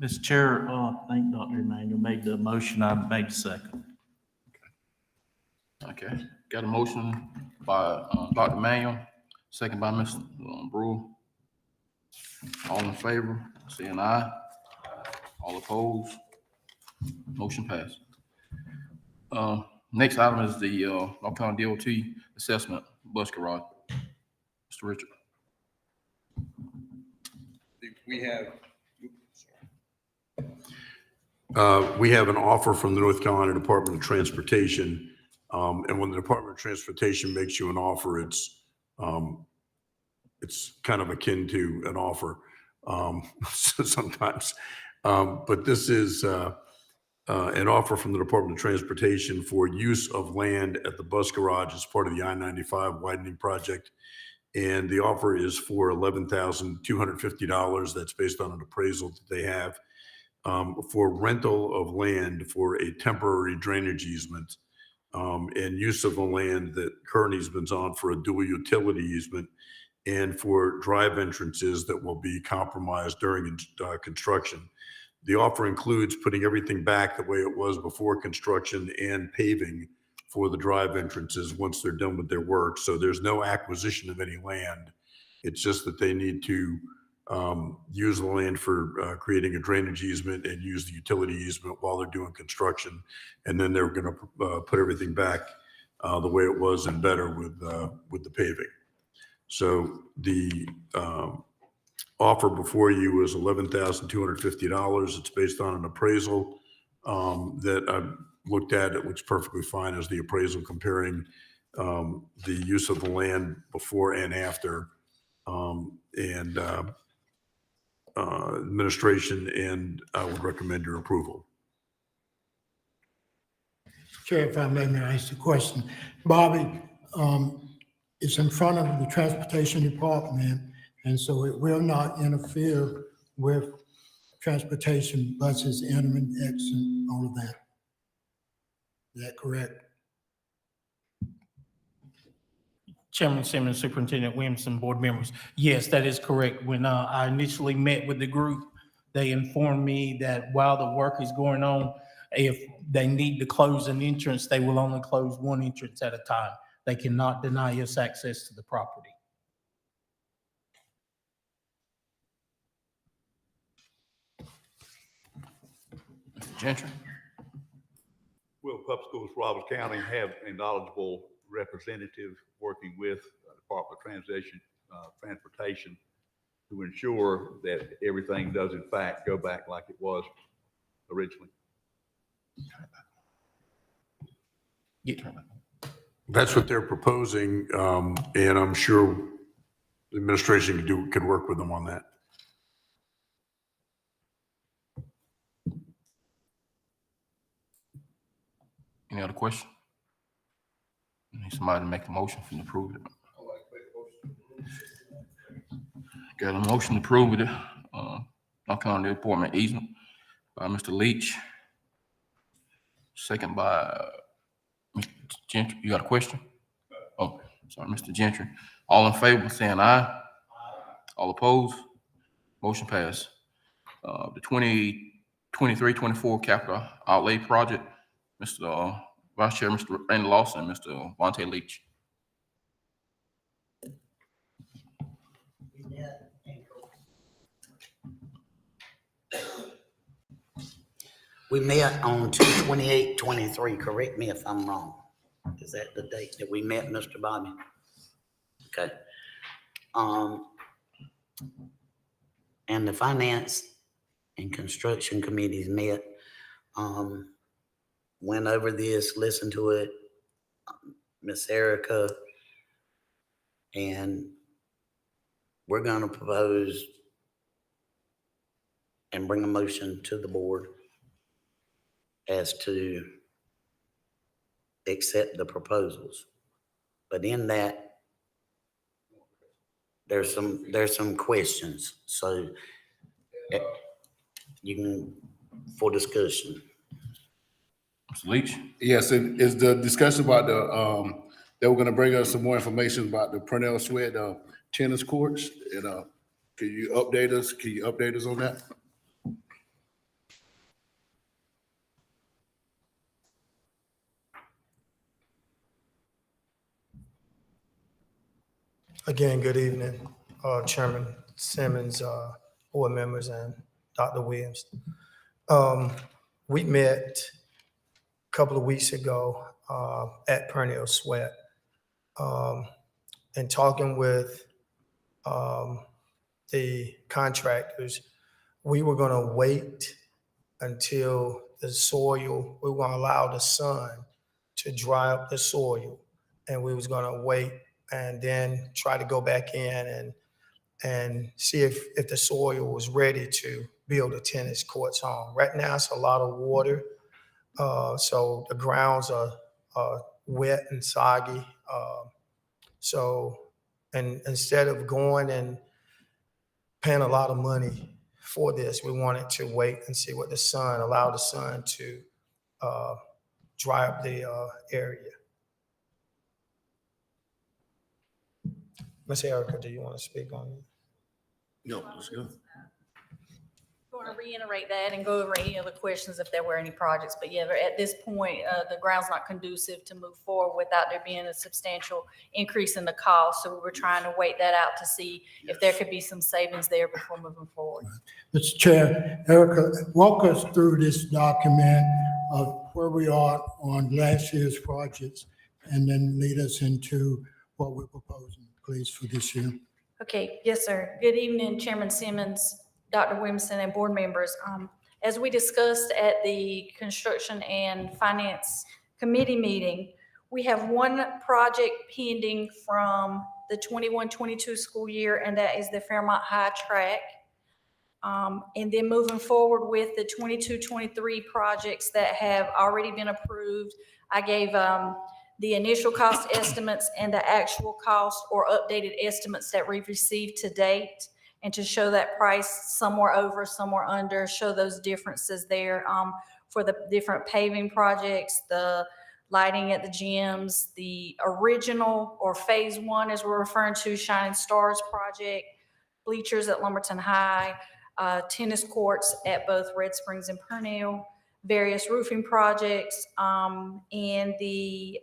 Mr. Chair, I think Dr. Emmanuel made the motion, I made the second. Okay, got a motion by Dr. Manuel, second by Mr. Brewer. All in favor, saying aye. All opposed? Motion passed. Next item is the North Carolina DOT assessment bus garage. Mr. Richard. We have an offer from the North Carolina Department of Transportation. And when the Department of Transportation makes you an offer, it's kind of akin to an offer sometimes. But this is an offer from the Department of Transportation for use of land at the bus garage as part of the I-95 widening project. And the offer is for $11,250. That's based on an appraisal that they have for rental of land for a temporary drainage easement and use of the land that current easement's on for a dual utility easement and for drive entrances that will be compromised during construction. The offer includes putting everything back the way it was before construction and paving for the drive entrances once they're done with their work. So there's no acquisition of any land. It's just that they need to use the land for creating a drainage easement and use the utility easement while they're doing construction. And then they're going to put everything back the way it was and better with the paving. So the offer before you is $11,250. It's based on an appraisal that I've looked at. It looks perfectly fine as the appraisal comparing the use of the land before and after administration, and I would recommend your approval. Chair, if I may ask a question. Bobby, it's in front of the Transportation Department, and so it will not interfere with transportation buses entering, exiting, all of that. Is that correct? Chairman Simmons, Superintendent Williamson, board members. Yes, that is correct. When I initially met with the group, they informed me that while the work is going on, if they need to close an entrance, they will only close one entrance at a time. They cannot deny us access to the property. Mr. Gentry? Will Public Schools Roberts County have a knowledgeable representative working with Department of Transportation to ensure that everything does in fact go back like it was originally? That's what they're proposing, and I'm sure the administration could work with them on that. Any other question? Need somebody to make a motion to approve it. Got a motion to approve it. Non-county appointment easement by Mr. Leach. Second by Mr. Gentry. You got a question? Oh, sorry, Mr. Gentry. All in favor, saying aye. All opposed? Motion passed. The 2023-24 capital outlay project, Mr. Vice Chair, Mr. Randy Lawson, Mr. Vontae Leach. We met on 2/28/23, correct me if I'm wrong. Is that the date that we met, Mr. Bobby? Okay. And the Finance and Construction Committees met, went over this, listened to it, Miss Erica, and we're gonna propose and bring a motion to the board as to accept the proposals. But in that, there's some questions, so you can, for discussion. Mr. Leach? Yes, and is the discussion about the, they were gonna bring us some more information about the Purnell Sweat tennis courts, and can you update us? Can you update us on that? Again, good evening, Chairman Simmons, board members, and Dr. Williams. We met a couple of weeks ago at Purnell Sweat, and talking with the contractors, we were going to wait until the soil, we were going to allow the sun to dry up the soil, and we was going to wait and then try to go back in and see if the soil was ready to build the tennis courts on. Right now, it's a lot of water, so the grounds are wet and soggy. And instead of going and paying a lot of money for this, we wanted to wait and see what allow the sun to dry up the area. Ms. Erica, do you want to speak on it? No, let's go. I want to reiterate that and go over any other questions if there were any projects. But yeah, at this point, the ground's not conducive to move forward without there being a substantial increase in the cost. So we were trying to wait that out to see if there could be some savings there before moving forward. Mr. Chair, Erica, walk us through this document of where we are on last year's projects, and then lead us into what we're proposing, please, for this year. Okay, yes, sir. Good evening, Chairman Simmons, Dr. Williamson, and board members. As we discussed at the Construction and Finance Committee meeting, we have one project pending from the 21-22 school year, and that is the Fairmont High Track. And then moving forward with the 22-23 projects that have already been approved, I gave the initial cost estimates and the actual cost or updated estimates that we've received to date, and to show that price somewhere over, somewhere under, show those differences there for the different paving projects, the lighting at the gyms, the original or phase one, as we're referring to, Shining Stars project, bleachers at Lumberton High, tennis courts at both Red Springs and Purnell, various roofing projects, and the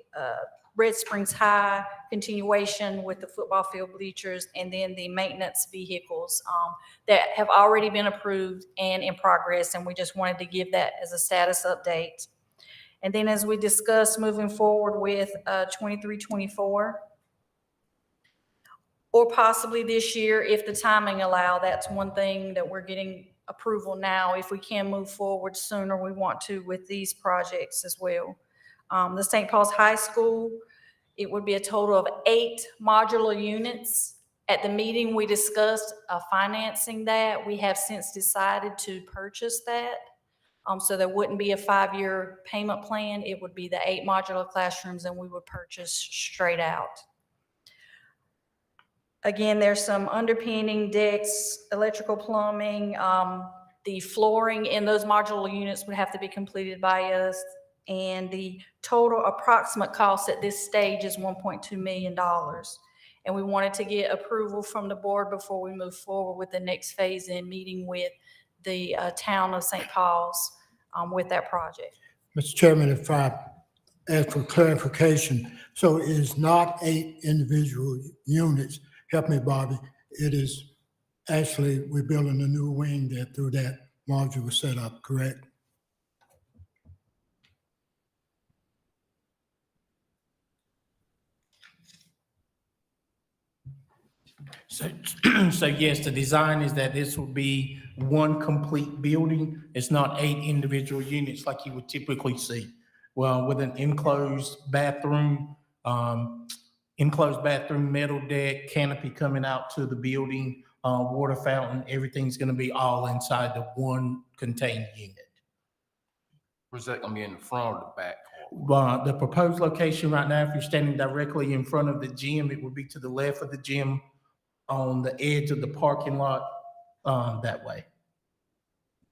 Red Springs High continuation with the football field bleachers, and then the maintenance vehicles that have already been approved and in progress, and we just wanted to give that as a status update. And then as we discussed, moving forward with 23-24, or possibly this year if the timing allow. That's one thing that we're getting approval now. If we can move forward sooner, we want to with these projects as well. The St. Paul's High School, it would be a total of 8 modular units. At the meeting, we discussed financing that. We have since decided to purchase that. So there wouldn't be a 5-year payment plan. It would be the 8 modular classrooms, and we would purchase straight out. Again, there's some underpinning, decks, electrical, plumbing. The flooring in those modular units would have to be completed by us. And the total approximate cost at this stage is $1.2 million. And we wanted to get approval from the board before we move forward with the next phase in meeting with the town of St. Paul's with that project. Mr. Chairman, if I ask for clarification, so it is not 8 individual units. Help me, Bobby. It is actually, we're building a new wing there through that modular setup, correct? So, so yes, the design is that this will be one complete building. It's not 8 individual units like you would typically see. Well, with an enclosed bathroom, metal deck, canopy coming out to the building, water fountain, everything's gonna be all inside the one contained unit. Was that gonna be in the front or the back? The proposed location right now, if you're standing directly in front of the gym, it would be to the left of the gym on the edge of the parking lot that way.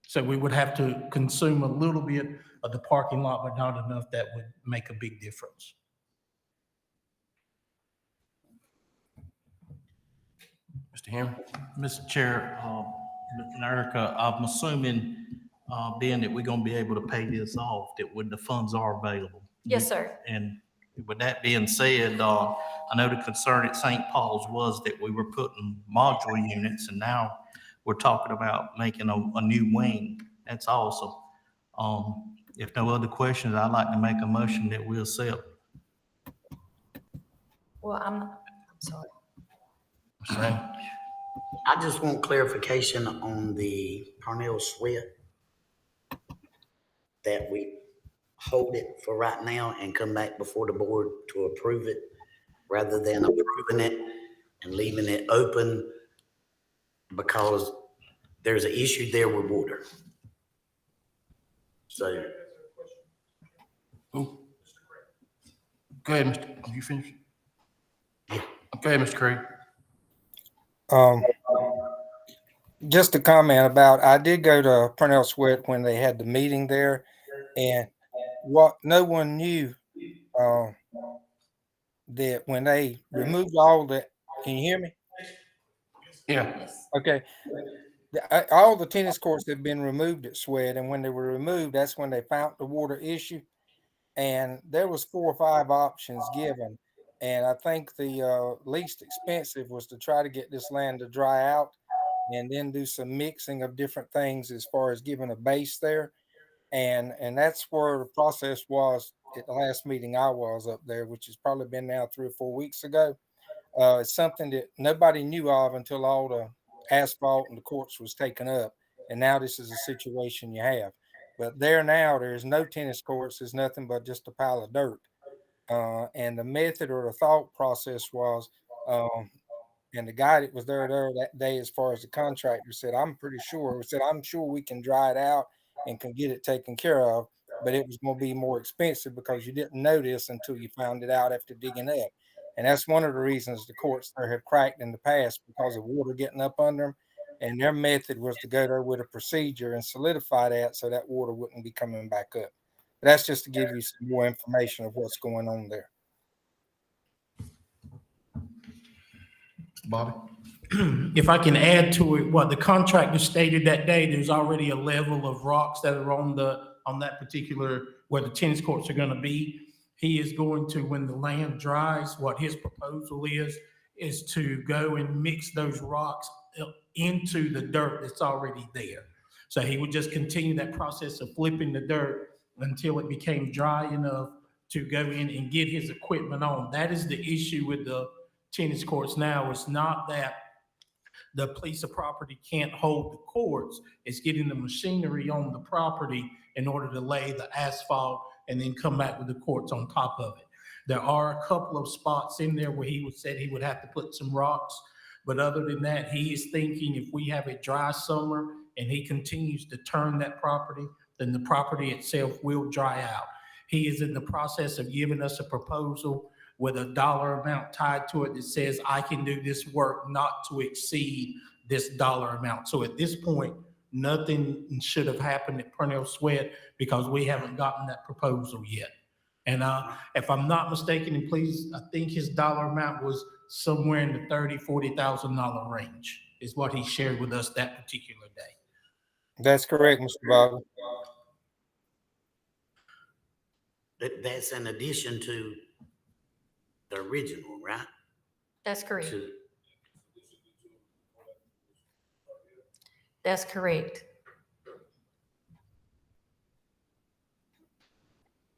So we would have to consume a little bit of the parking lot, but not enough that would make a big difference. Mr. Henry? Mr. Chair, Ms. Erica, I'm assuming, being that we're gonna be able to pay this off, that when the funds are available. Yes, sir. And with that being said, I know the concern at St. Paul's was that we were putting modular units, and now we're talking about making a new wing. That's awesome. If no other questions, I'd like to make a motion that we accept. Well, I'm sorry. I just want clarification on the Parnell Sweat, that we hold it for right now and come back before the board to approve it, rather than approving it and leaving it open, because there's an issue there with water. So. Go ahead, Mr. Are you finished? Okay, Mr. Craig. Just a comment about, I did go to Purnell Sweat when they had the meeting there, and what no one knew that when they removed all the, can you hear me? Yeah. Okay. All the tennis courts have been removed at Sweat, and when they were removed, that's when they found the water issue. And there was 4 or 5 options given. And I think the least expensive was to try to get this land to dry out and then do some mixing of different things as far as giving a base there. And that's where the process was at the last meeting I was up there, which has probably been now 3 or 4 weeks ago. It's something that nobody knew of until all the asphalt and the courts was taken up. And now this is a situation you have. But there now, there's no tennis courts. There's nothing but just a pile of dirt. And the method or the thought process was, and the guy that was there that day, as far as the contractor, said, I'm sure we can dry it out and can get it taken care of, but it was going to be more expensive because you didn't know this until you found it out after digging up. And that's one of the reasons the courts there have cracked in the past, because of water getting up under them. And their method was to go there with a procedure and solidify that so that water wouldn't be coming back up. But that's just to give you some more information of what's going on there. Bobby? If I can add to it, what the contractor stated that day, there's already a level of rocks that are on that particular, where the tennis courts are gonna be. He is going to, when the land dries, what his proposal is to go and mix those rocks into the dirt that's already there. So he would just continue that process of flipping the dirt until it became dry enough to go in and get his equipment on. That is the issue with the tennis courts now. It's not that the piece of property can't hold the courts. It's getting the machinery on the property in order to lay the asphalt and then come back with the courts on top of it. There are a couple of spots in there where he said he would have to put some rocks. But other than that, he is thinking if we have a dry summer and he continues to turn that property, then the property itself will dry out. He is in the process of giving us a proposal with a dollar amount tied to it that says, I can do this work not to exceed this dollar amount. So at this point, nothing should have happened at Purnell Sweat because we haven't gotten that proposal yet. And if I'm not mistaken, and please, I think his dollar amount was somewhere in the $30,000, $40,000 range is what he shared with us that particular day. That's correct, Mr. Bobby. That's in addition to the original, right? That's correct. To- That's correct.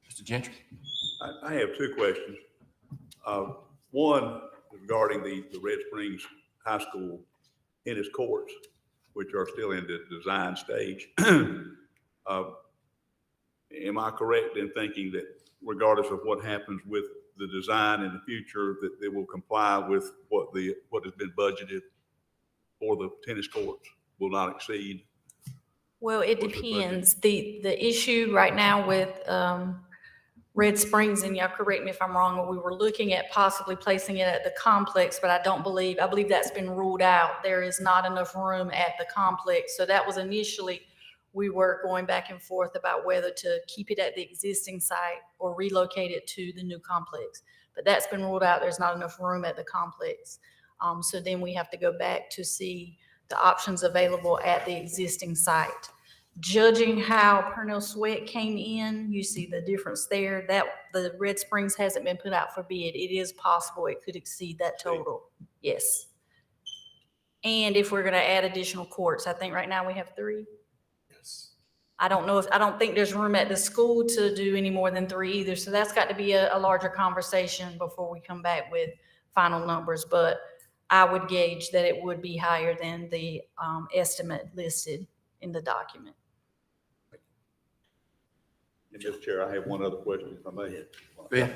Mr. Gentry? I have two questions. One regarding the Red Springs High School tennis courts, which are still in the design stage. Am I correct in thinking that regardless of what happens with the design in the future, that they will comply with what has been budgeted for the tennis courts, will not exceed? Well, it depends. The issue right now with Red Springs, and y'all correct me if I'm wrong, we were looking at possibly placing it at the complex, but I believe that's been ruled out. There is not enough room at the complex. So that was initially, we were going back and forth about whether to keep it at the existing site or relocate it to the new complex. But that's been ruled out. There's not enough room at the complex. So then we have to go back to see the options available at the existing site. Judging how Purnell Sweat came in, you see the difference there. That the Red Springs hasn't been put out for bid. It is possible it could exceed that total. Yes. And if we're going to add additional courts, I think right now we have 3. Yes. I don't think there's room at the school to do any more than 3 either. So that's got to be a larger conversation before we come back with final numbers. But I would gauge that it would be higher than the estimate listed in the document. And Mr. Chair, I have one other question, if I may. Yeah.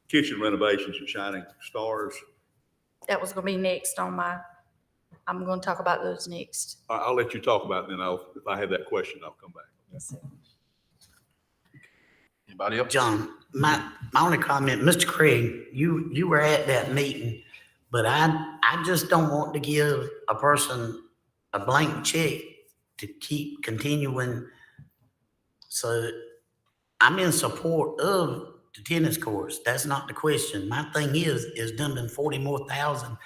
Kitchen renovations at Shining Stars. That was going to be next on I'm going to talk about those next. I'll let you talk about it, then if I have that question, I'll come back. Yes, sir. Anybody else? John, my only comment, Mr. Craig, you were at that meeting, but I just don't want to give a person a blank check to keep continuing. So I'm in support of the tennis courts. That's not the question. My thing is done been 40 more thousand.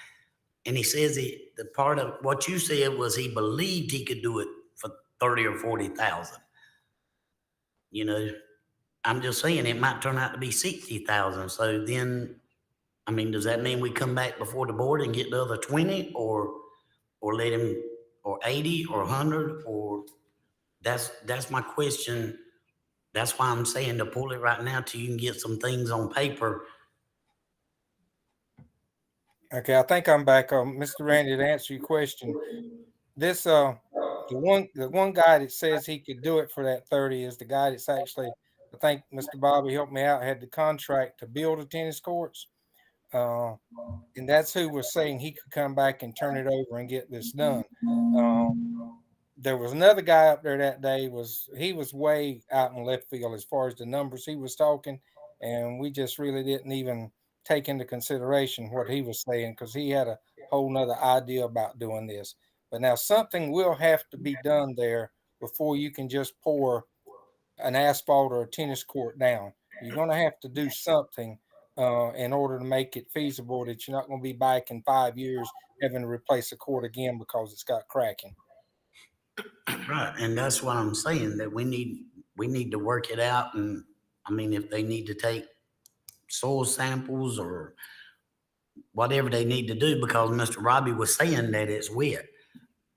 And he says the part of what you said was he believed he could do it for 30 or 40,000. You know, I'm just saying it might turn out to be 60,000. So then, I mean, does that mean we come back before the board and get the other 20 or let him, or 80 or 100, or that's my question. That's why I'm saying to pull it right now till you can get some things on paper. Okay, I think I'm back. Mr. Randy, to answer your question, this the one guy that says he could do it for that 30 is the guy that's actually, I think Mr. Bobby helped me out, had the contract to build the tennis courts. And that's who was saying he could come back and turn it over and get this done. There was another guy up there that day, he was way out in left field as far as the numbers he was talking, and we just really didn't even take into consideration what he was saying because he had a whole nother idea about doing this. But now something will have to be done there before you can just pour an asphalt or a tennis court down. You're going to have to do something in order to make it feasible that you're not going to be back in 5 years having to replace a court again because it's got cracking. Right, and that's what I'm saying, that we need to work it out. And I mean, if they need to take soil samples or whatever they need to do, because Mr. Robbie was saying that it's wet.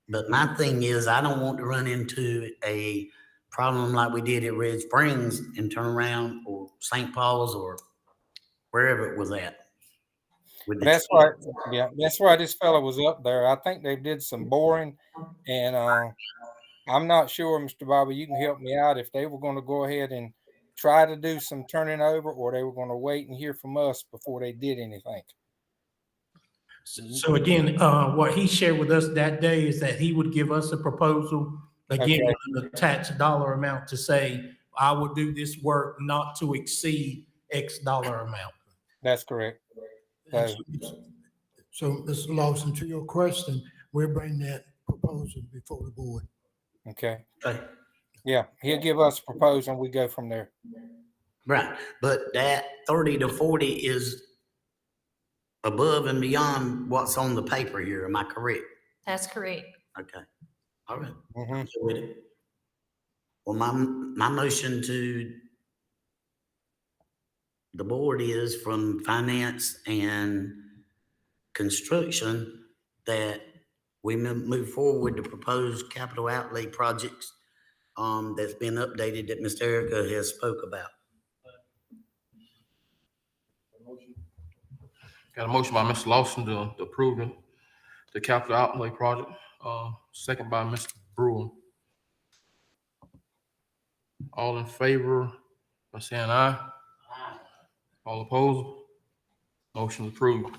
But my thing is, I don't want to run into a problem like we did at Red Springs and turn around, or St. Paul's or wherever it was at. That's why, yeah, that's why this fellow was up there. I think they did some boring, and I'm not sure, Mr. Bobby, you can help me out, if they were going to go ahead and try to do some turning over, or they were going to wait and hear from us before they did anything. So again, what he shared with us that day is that he would give us a proposal, again, Okay. with an attached dollar amount to say, I would do this work not to exceed X dollar amount. That's correct. So, Mr. Lawson, to your question, we'll bring that proposal before the board. Okay. Yeah, he'll give us a proposal and we go from there. Right, but that 30 to 40 is above and beyond what's on the paper here. Am I correct? That's correct. Okay, all right. Mm-hmm. I'm good with it. Well, my motion to the board is from finance and construction that we move forward with the proposed capital outlay projects that's been updated that Ms. Erica has spoke about. Got a motion by Mr. Lawson to approve the capital outlay project, second by Mr. Brewer. All in favor by saying aye? Aye. All opposed? Motion approved.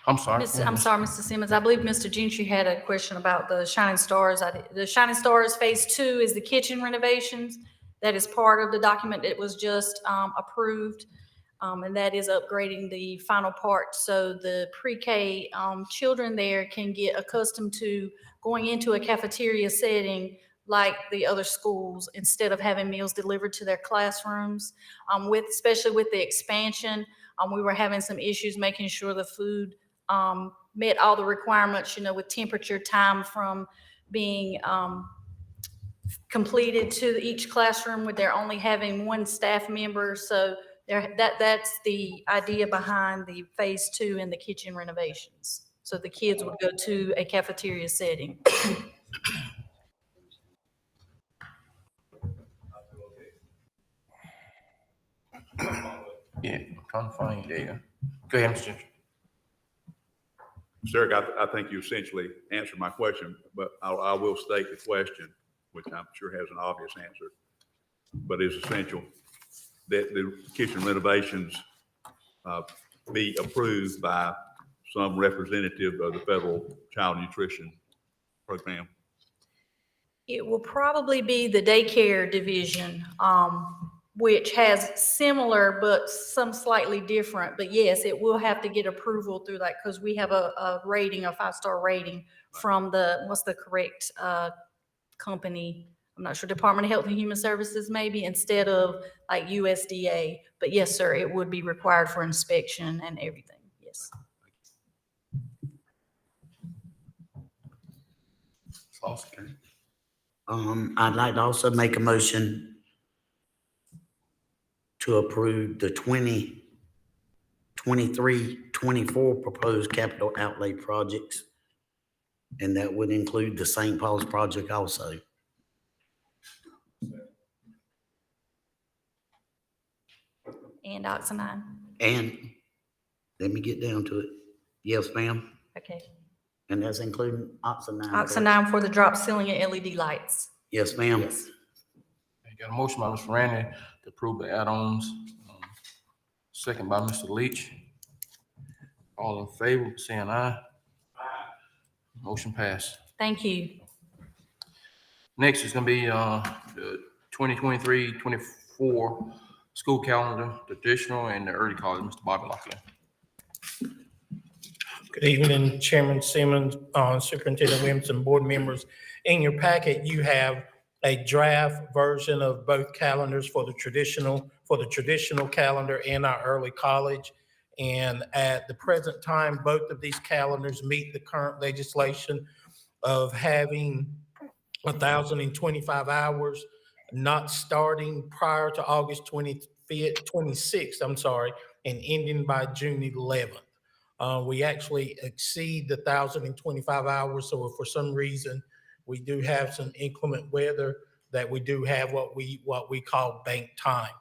I'm sorry. I'm sorry, Mr. Simmons. I believe Mr. Gentry had a question about the Shining Stars. The Shining Stars Phase 2 is the kitchen renovations. That is part of the document that was just approved. And that is upgrading the final part. So the pre-K children there can get accustomed to going into a cafeteria setting like the other schools, instead of having meals delivered to their classrooms. Especially with the expansion, we were having some issues making sure the food met all the requirements, with temperature, time from being completed to each classroom, with they're only having one staff member. So that's the idea behind the Phase 2 and the kitchen renovations. So the kids would go to a cafeteria setting. Yeah, I'm trying to find you there. Go ahead, Mr. Gentry. Sir, I think you essentially answered my question, but I will state the question, which I'm sure has an obvious answer, but is essential, that the kitchen renovations be approved by some representative of the Federal Child Nutrition Program. It will probably be the daycare division, which has similar but some slightly different. But yes, it will have to get approval through that, because we have a rating, a 5-star rating from what's the correct company? I'm not sure, Department of Health and Human Services maybe, instead of like USDA. But yes, sir, it would be required for inspection and everything, yes. I'd like to also make a motion to approve the 2023-24 proposed capital outlay projects. And that would include the St. Paul's project also. And Oxenine. And let me get down to it. Yes, ma'am. Okay. And that's including Oxenine. Oxenine for the drop ceiling and LED lights. Yes, ma'am. Yes. Got a motion by Mr. Randy to approve the add-ons, second by Mr. Leach. All in favor, saying aye? Aye. Motion passed. Thank you. Next is gonna be the 2023-24 school calendar, the traditional and the early college. Mr. Bobby Locklear. Good evening, Chairman Simmons, Superintendent Williamson, board members, in your packet, you have a draft version of both calendars for the traditional calendar and our early college. And at the present time, both of these calendars meet the current legislation of having 1,025 hours, not starting prior to August 26th, and ending by June 11th. We actually exceed the 1,025 hours, so if for some reason we do have some inclement weather, that we do have what we call bank time.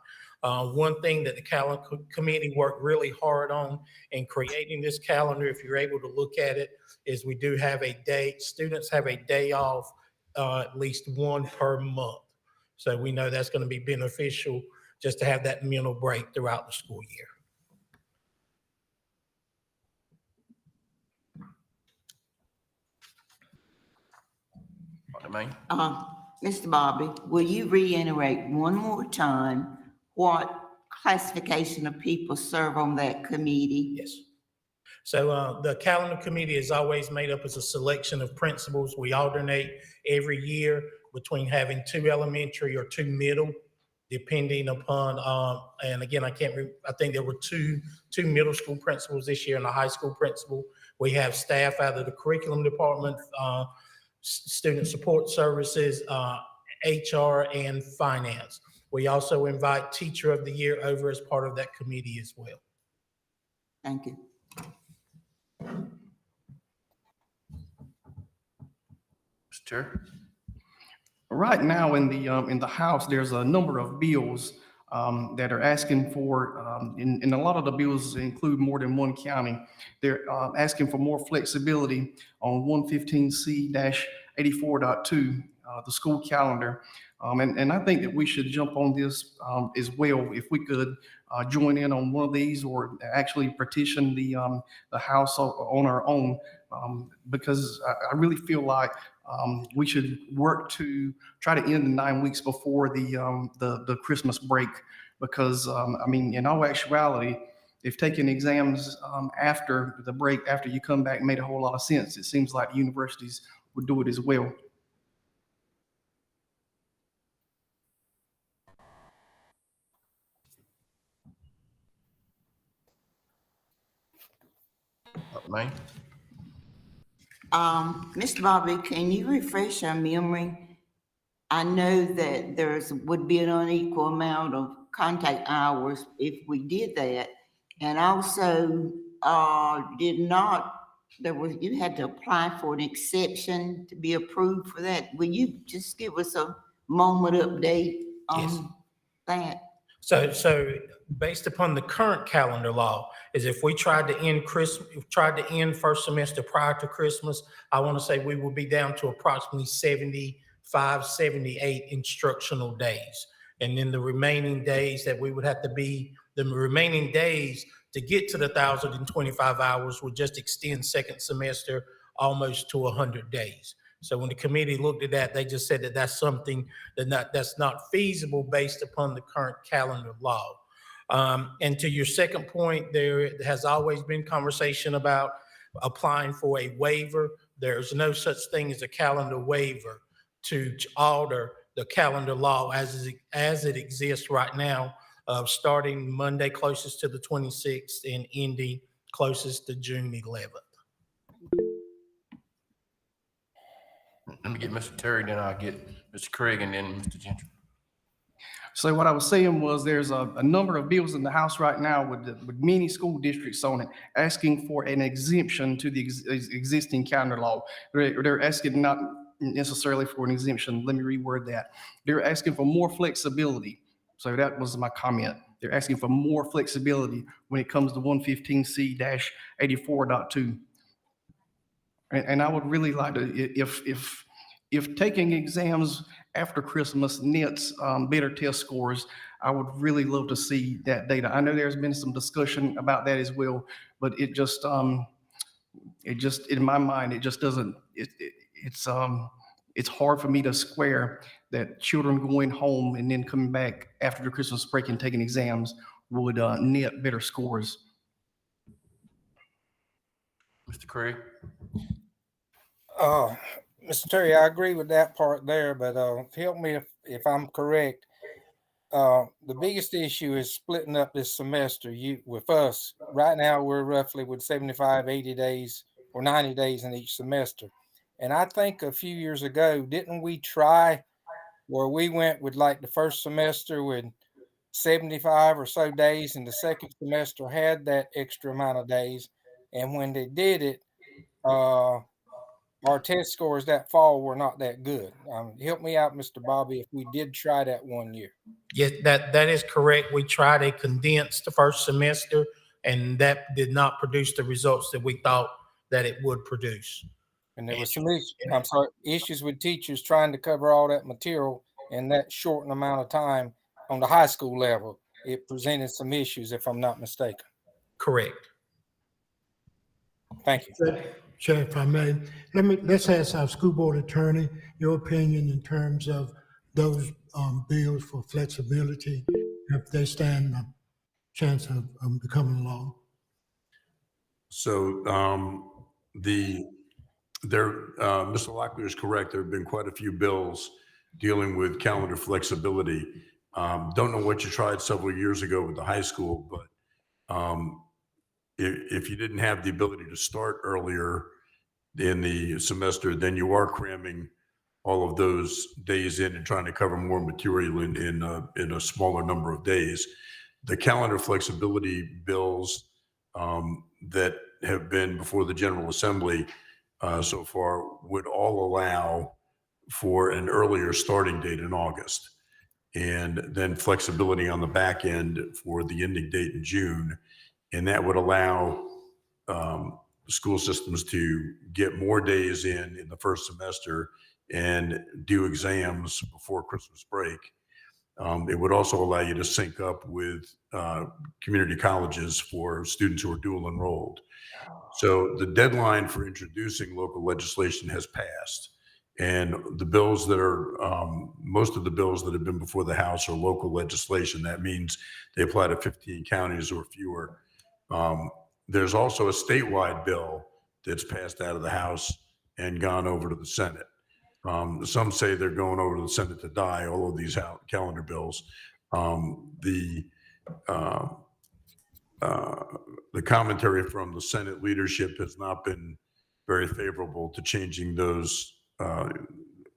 One thing that the calendar committee worked really hard on in creating this calendar, if you're able to look at it, is we do have a day, students have a day off at least one per month. So we know that's going to be beneficial just to have that mental break throughout the school year. Dr. May? Mr. Bobby, will you reiterate one more time what classification of people serve on that committee? Yes. So the calendar committee is always made up as a selection of principals. We alternate every year between having 2 elementary or 2 middle, depending upon, and again, I think there were two middle school principals this year and a high school principal. We have staff out of the curriculum department, student support services, HR, and finance. We also invite Teacher of the Year over as part of that committee as well. Thank you. Mr. Chair? Right now in the House, there's a number of bills that are asking for, and a lot of the bills include more than one county. They're asking for more flexibility on 115C-84.2, the school calendar. And I think that we should jump on this as well. If we could join in on one of these, or actually petition the House on our own, because I really feel like we should work to try to end the 9 weeks before the Christmas break, because I mean, in all actuality, if taking exams after the break, after you come back, made a whole lot of sense, it seems like universities would do it as well. May? Mr. Bobby, can you refresh our memory? I know that would be an unequal amount of contact hours if we did that. And also, you had to apply for an exception to be approved for that. Will you just give us a moment update on that? So based upon the current calendar law, is if we tried to end first semester prior to Christmas, I want to say we will be down to approximately 75, 78 instructional days. And then the remaining days that we would have to be, the remaining days to get to the 1,025 hours would just extend second semester almost to 100 days. So when the committee looked at that, they just said that that's something that's not feasible based upon the current calendar law. And to your second point, there has always been conversation about applying for a waiver. There's no such thing as a calendar waiver to alter the calendar law as it exists right now, starting Monday closest to the 26th and ending closest to June 11th. Let me get Mr. Terry, then I'll get Mr. Craig, and then Mr. Gentry. So what I was saying was there's a number of bills in the House right now with many school districts on it, asking for an exemption to the existing calendar law. They're asking not necessarily for an exemption. Let me reword that. They're asking for more flexibility. So that was my comment. They're asking for more flexibility when it comes to 115C-84.2. And I would really like to, if taking exams after Christmas nets better test scores, I would really love to see that data. I know there's been some discussion about that as well, but it just in my mind, it just doesn't, it's hard for me to square that children going home and then coming back after the Christmas break and taking exams would net better scores. Mr. Craig? Mr. Terry, I agree with that part there, but help me if I'm correct. The biggest issue is splitting up this semester. With us right now, we're roughly with 75, 80 days or 90 days in each semester. And I think a few years ago, didn't we try where we went with like the first semester with 75 or so days, and the second semester had that extra amount of days. And when they did it, our test scores that fall were not that good. Help me out, Mr. Bobby, if we did try that one year. Yes, that is correct. We tried a condensed first semester, and that did not produce the results that we thought that it would produce. And there was some issues with teachers trying to cover all that material in that short amount of time on the high school level. It presented some issues, if I'm not mistaken. Correct. Thank you. Chair, if I may, let's ask our school board attorney, your opinion in terms of those bills for flexibility, if they stand a chance of becoming law. So Mr. Locklear is correct. There have been quite a few bills dealing with calendar flexibility. Don't know what you tried several years ago with the high school, but if you didn't have the ability to start earlier in the semester, then you are cramming all of those days in and trying to cover more material in a smaller number of days. The calendar flexibility bills that have been before the General Assembly so far would all allow for an earlier starting date in August, and then flexibility on the back end for the ending date in June. And that would allow school systems to get more days in the first semester and do exams before Christmas break. It would also allow you to sync up with community colleges for students who are dual enrolled. So the deadline for introducing local legislation has passed. And the bills that are, most of the bills that have been before the House are local legislation. That means they apply to 15 counties or fewer. There's also a statewide bill that's passed out of the House and gone over to the Senate. Some say they're going over to the Senate to die, all of these calendar bills. The commentary from the Senate leadership has not been very favorable to changing those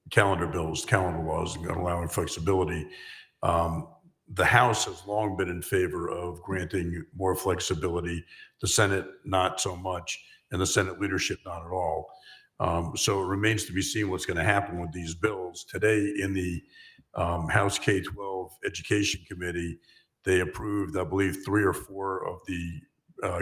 calendar laws and allowing flexibility. The House has long been in favor of granting more flexibility. The Senate, not so much, and the Senate leadership, not at all. So it remains to be seen what's going to happen with these bills. Today in the House K-12 Education Committee, they approved, I believe, 3 or 4 of the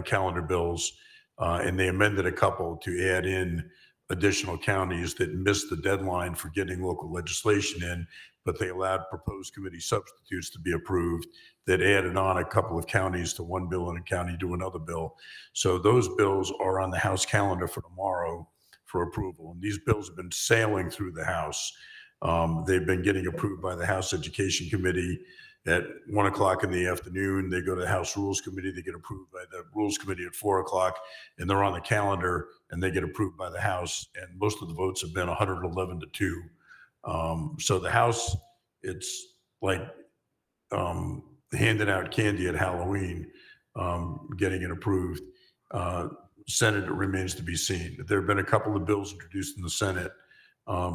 calendar bills, and they amended a couple to add in additional counties that missed the deadline for getting local legislation in, but they allowed proposed committee substitutes to be approved that added on a couple of counties to one bill and a county to another bill. So those bills are on the House calendar for tomorrow for approval. And these bills have been sailing through the House. They've been getting approved by the House Education Committee at 1 o'clock in the afternoon. They go to the House Rules Committee, they get approved by the Rules Committee at 4 o'clock, and they're on the calendar and they get approved by the House. And most of the votes have been 111 to 2. So the House, it's like handing out candy at Halloween, getting it approved. Senate, it remains to be seen. There have been a couple of bills introduced in the Senate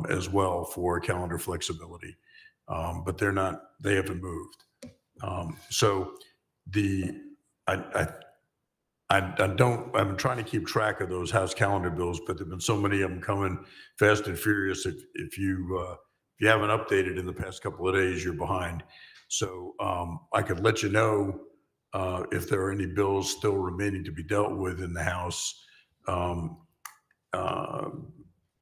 as well for calendar flexibility, but they haven't moved. So I'm trying to keep track of those House calendar bills, but there've been so many of them coming fast and furious. If you haven't updated in the past couple of days, you're behind. So I could let you know if there are any bills still remaining to be dealt with in the House.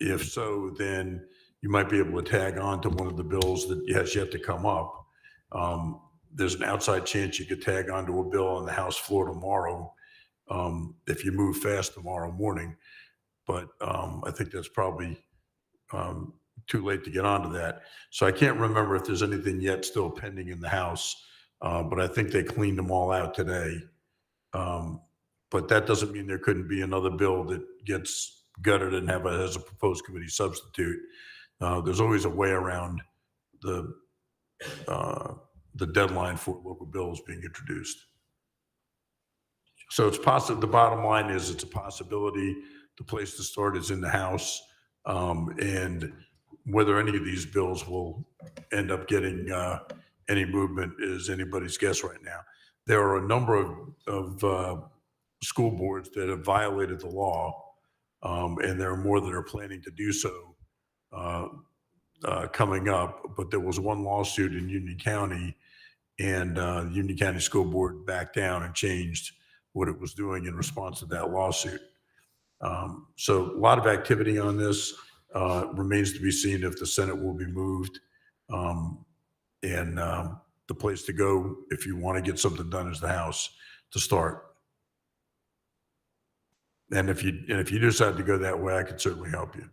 If so, then you might be able to tag on to one of the bills that has yet to come up. There's an outside chance you could tag onto a bill on the House floor tomorrow if you move fast tomorrow morning. But I think that's probably too late to get onto that. So I can't remember if there's anything yet still pending in the House, but I think they cleaned them all out today. But that doesn't mean there couldn't be another bill that gets gut it and have it as a proposed committee substitute. There's always a way around the deadline for local bills being introduced. So it's possible, the bottom line is it's a possibility. The place to start is in the House. And whether any of these bills will end up getting any movement is anybody's guess right now. There are a number of school boards that have violated the law, and there are more that are planning to do so coming up. But there was one lawsuit in Union County, and the Union County School Board backed down and changed what it was doing in response to that lawsuit. So a lot of activity on this. Remains to be seen if the Senate will be moved. And the place to go if you want to get something done is the House to start. And if you decide to go that way, I could certainly help you.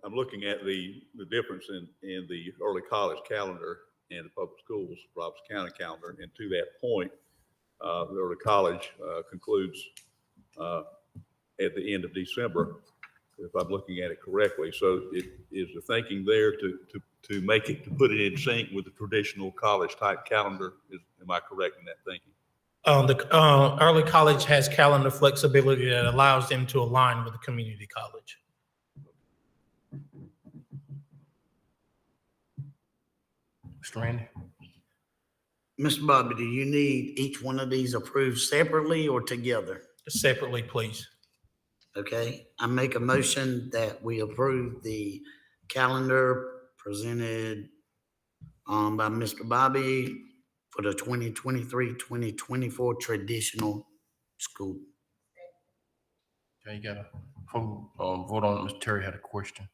I'm looking at the difference in the early college calendar and the public schools, Robeson County calendar. And to that point, the early college concludes at the end of December, if I'm looking at it correctly. So it is the thinking there to put it in sync with the traditional college type calendar. Am I correct in that thinking? The early college has calendar flexibility that allows them to align with the community college. Mr. Randy? Mr. Bobby, do you need each one of these approved separately or together? Separately, please. Okay, I make a motion that we approve the calendar presented by Mr. Bobby for the 2023-2024 traditional school. Okay, you got to vote on it. Mr. Terry had a question.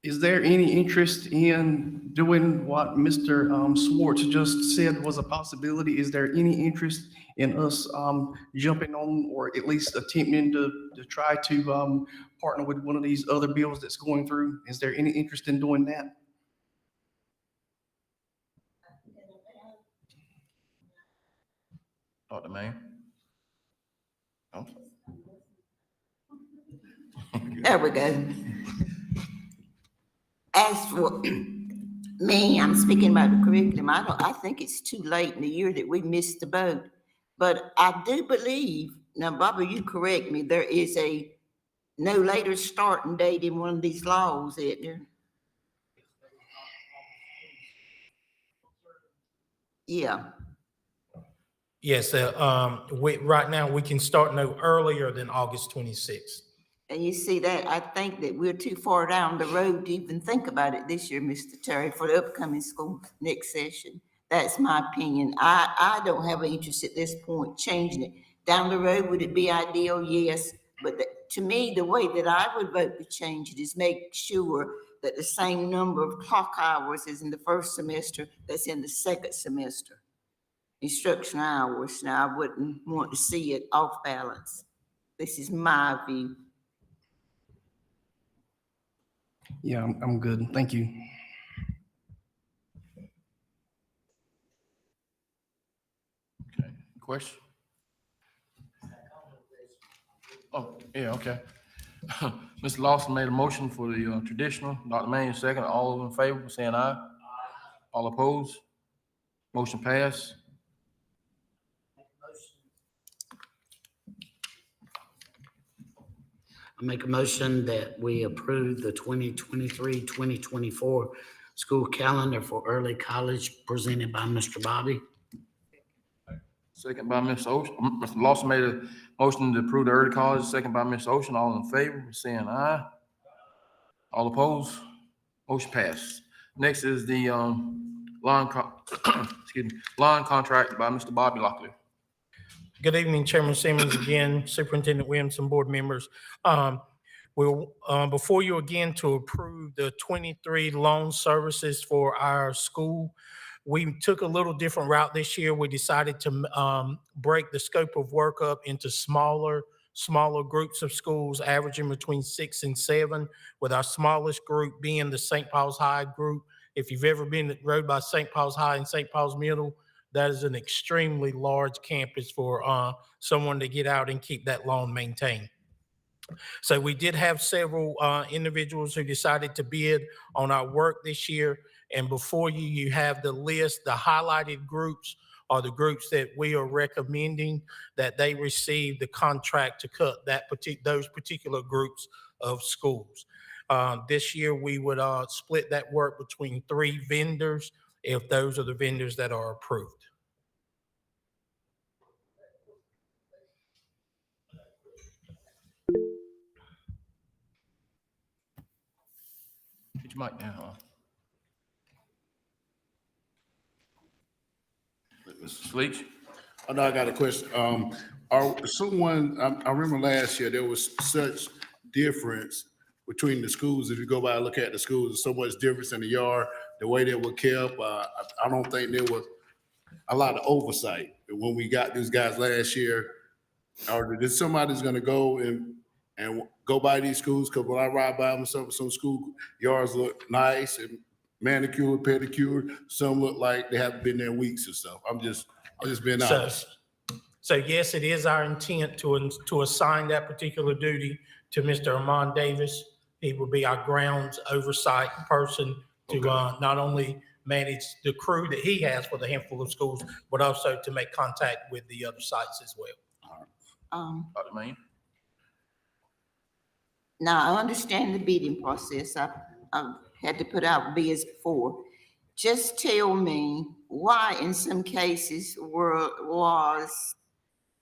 Is there any interest in doing what Mr. Swartz just said was a possibility? Is there any interest in us jumping on or at least attempting to try to partner with one of these other bills that's going through? Is there any interest in doing that? Dr. Mann? Oh. There we go. As for me, I'm speaking about the curriculum. I think it's too late in the year that we missed the boat. But I do believe, now Bobby, you correct me, there is a no later starting date in one of these laws, isn't there? Yeah. Yes, right now we can start no earlier than August 26th. And you see that, I think that we're too far down the road to even think about it this year, Mr. Terry, for the upcoming school next session. That's my opinion. I don't have an interest at this point changing it. Down the road, would it be ideal? Yes. But to me, the way that I would vote to change it is make sure that the same number of clock hours is in the first semester that's in the second semester. Instructional hours. Now, I wouldn't want to see it off balance. This is my view. Yeah, I'm good. Thank you. Okay, question? Oh, yeah, okay. Mr. Lawson made a motion for the traditional. Dr. Mann, second. All in favor, saying aye. All opposed? Motion passed. I make a motion that we approve the 2023-2024 school calendar for early college presented by Mr. Bobby. Second by Mr. Ocean. Mr. Lawson made a motion to approve the early college, second by Mr. Ocean. All in favor, saying aye. All opposed? Motion passed. Next is the line contract by Mr. Bobby Lockley. Good evening, Chairman Simmons, again, Superintendent Williamson, board members. Before you again to approve the 23 loan services for our school. We took a little different route this year. We decided to break the scope of work up into smaller groups of schools, averaging between 6 and 7, with our smallest group being the St. Paul's High group. If you've ever been rode by St. Paul's High and St. Paul's Middle, that is an extremely large campus for someone to get out and keep that lawn maintained. So we did have several individuals who decided to bid on our work this year. And before you, you have the list. The highlighted groups are the groups that we are recommending that they receive the contract to cut those particular groups of schools. This year, we would split that work between 3 vendors if those are the vendors that are approved. Get your mic down. Mr. Sleech? Oh, no, I got a question. I remember last year, there was such difference between the schools. If you go by and look at the schools, there's so much difference in the yard, the way they were kept. I don't think there was a lot of oversight when we got these guys last year. Or did somebody's gonna go and go by these schools? Because when I ride by them, some school yards look nice and manicured, pedicured. Some look like they haven't been there weeks and stuff. I'm just being honest. So yes, it is our intent to assign that particular duty to Mr. Armand Davis. He will be our grounds oversight person to not only manage the crew that he has for the handful of schools, but also to make contact with the other sites as well. Dr. Main? Now, I understand the bidding process. I've had to put out bids before. Just tell me why in some cases was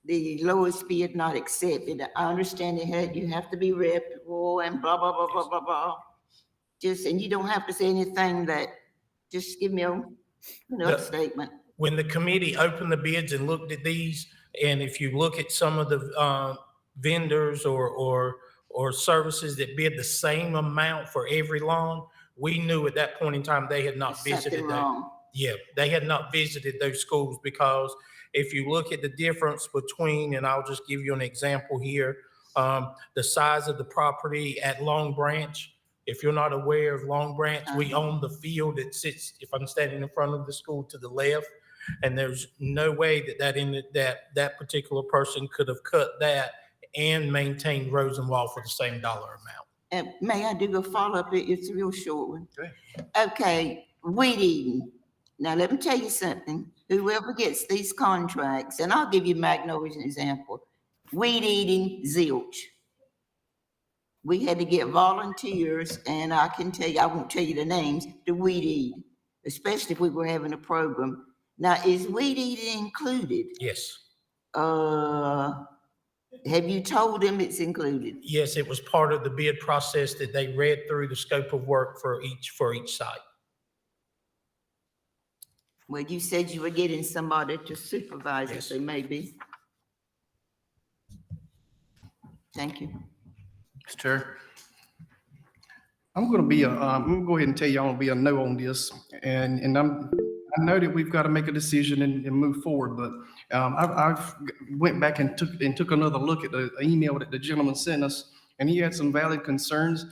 the lowest bid not accepted. I understand you have to be reputable and blah, blah, blah, blah, blah, blah. And you don't have to say anything that, just give me a statement. When the committee opened the bids and looked at these, and if you look at some of the vendors or services that bid the same amount for every lawn, we knew at that point in time they had not visited they had not visited those schools, because if you look at the difference between, and I'll just give you an example here, the size of the property at Long Branch. If you're not aware of Long Branch, we own the field that sits, if I'm standing in front of the school, to the left. And there's no way that particular person could have cut that and maintained rows and wall for the same dollar amount. May I do a follow-up? It's a real short one. Okay, weed eating. Now, let me tell you something. Whoever gets these contracts, and I'll give you Magnolia as an example. Weed eating, zilch. We had to get volunteers, and I can tell you, I won't tell you the names, to weed eat, especially if we were having a program. Now, is weed eating included? Yes. Have you told them it's included? Yes, it was part of the bid process that they read through the scope of work for each site. Well, you said you were getting somebody to supervise it, so maybe. Thank you. Mr. Chair? I'm going to go ahead and tell you I'm going to be a no on this. And I know that we've got to make a decision and move forward, but I've went back and took another look at the email that the gentleman sent us, and he had some valid concerns.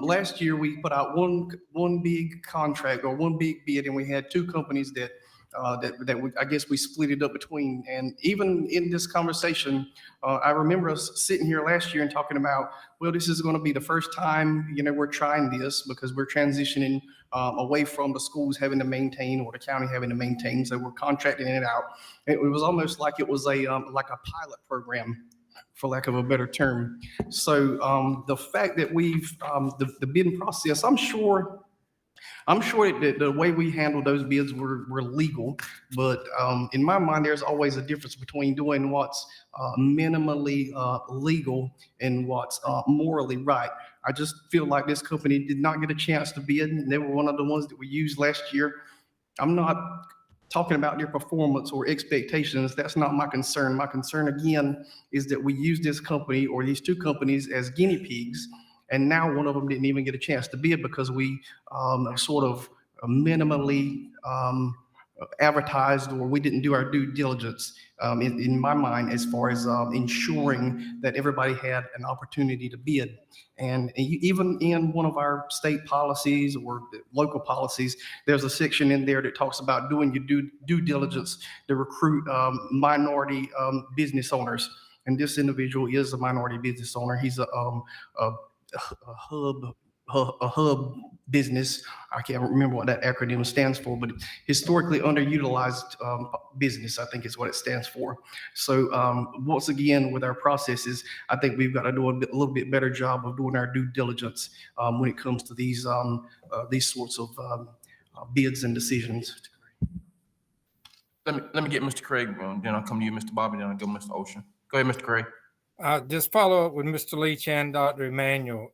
Last year, we put out one big contract or one big bid, and we had 2 companies that I guess we split it up between. And even in this conversation, I remember us sitting here last year and talking about, well, this is going to be the first time, we're trying this because we're transitioning away from the schools having to maintain or the county having to maintain. So we're contracting it out. It was almost like it was like a pilot program, for lack of a better term. So the fact that we've the bidding process, I'm sure that the way we handled those bids were legal, but in my mind, there's always a difference between doing what's minimally legal and what's morally right. I just feel like this company did not get a chance to bid, and they were one of the ones that we used last year. I'm not talking about their performance or expectations. That's not my concern. My concern, again, is that we use this company or these 2 companies as guinea pigs. And now one of them didn't even get a chance to bid because we sort of minimally advertised or we didn't do our due diligence in my mind as far as ensuring that everybody had an opportunity to bid. And even in one of our state policies or local policies, there's a section in there that talks about doing your due diligence to recruit minority business owners. And this individual is a minority business owner. He's a hub business. I can't remember what that acronym stands for, but historically underutilized business, I think is what it stands for. So once again, with our processes, I think we've got to do a little bit better job of doing our due diligence when it comes to these sorts of bids and decisions. Let me get Mr. Craig, then I'll come to you, Mr. Bobby, then I'll go Mr. Ocean. Go ahead, Mr. Craig. Just follow up with Mr. Leach and Dr. Emmanuel.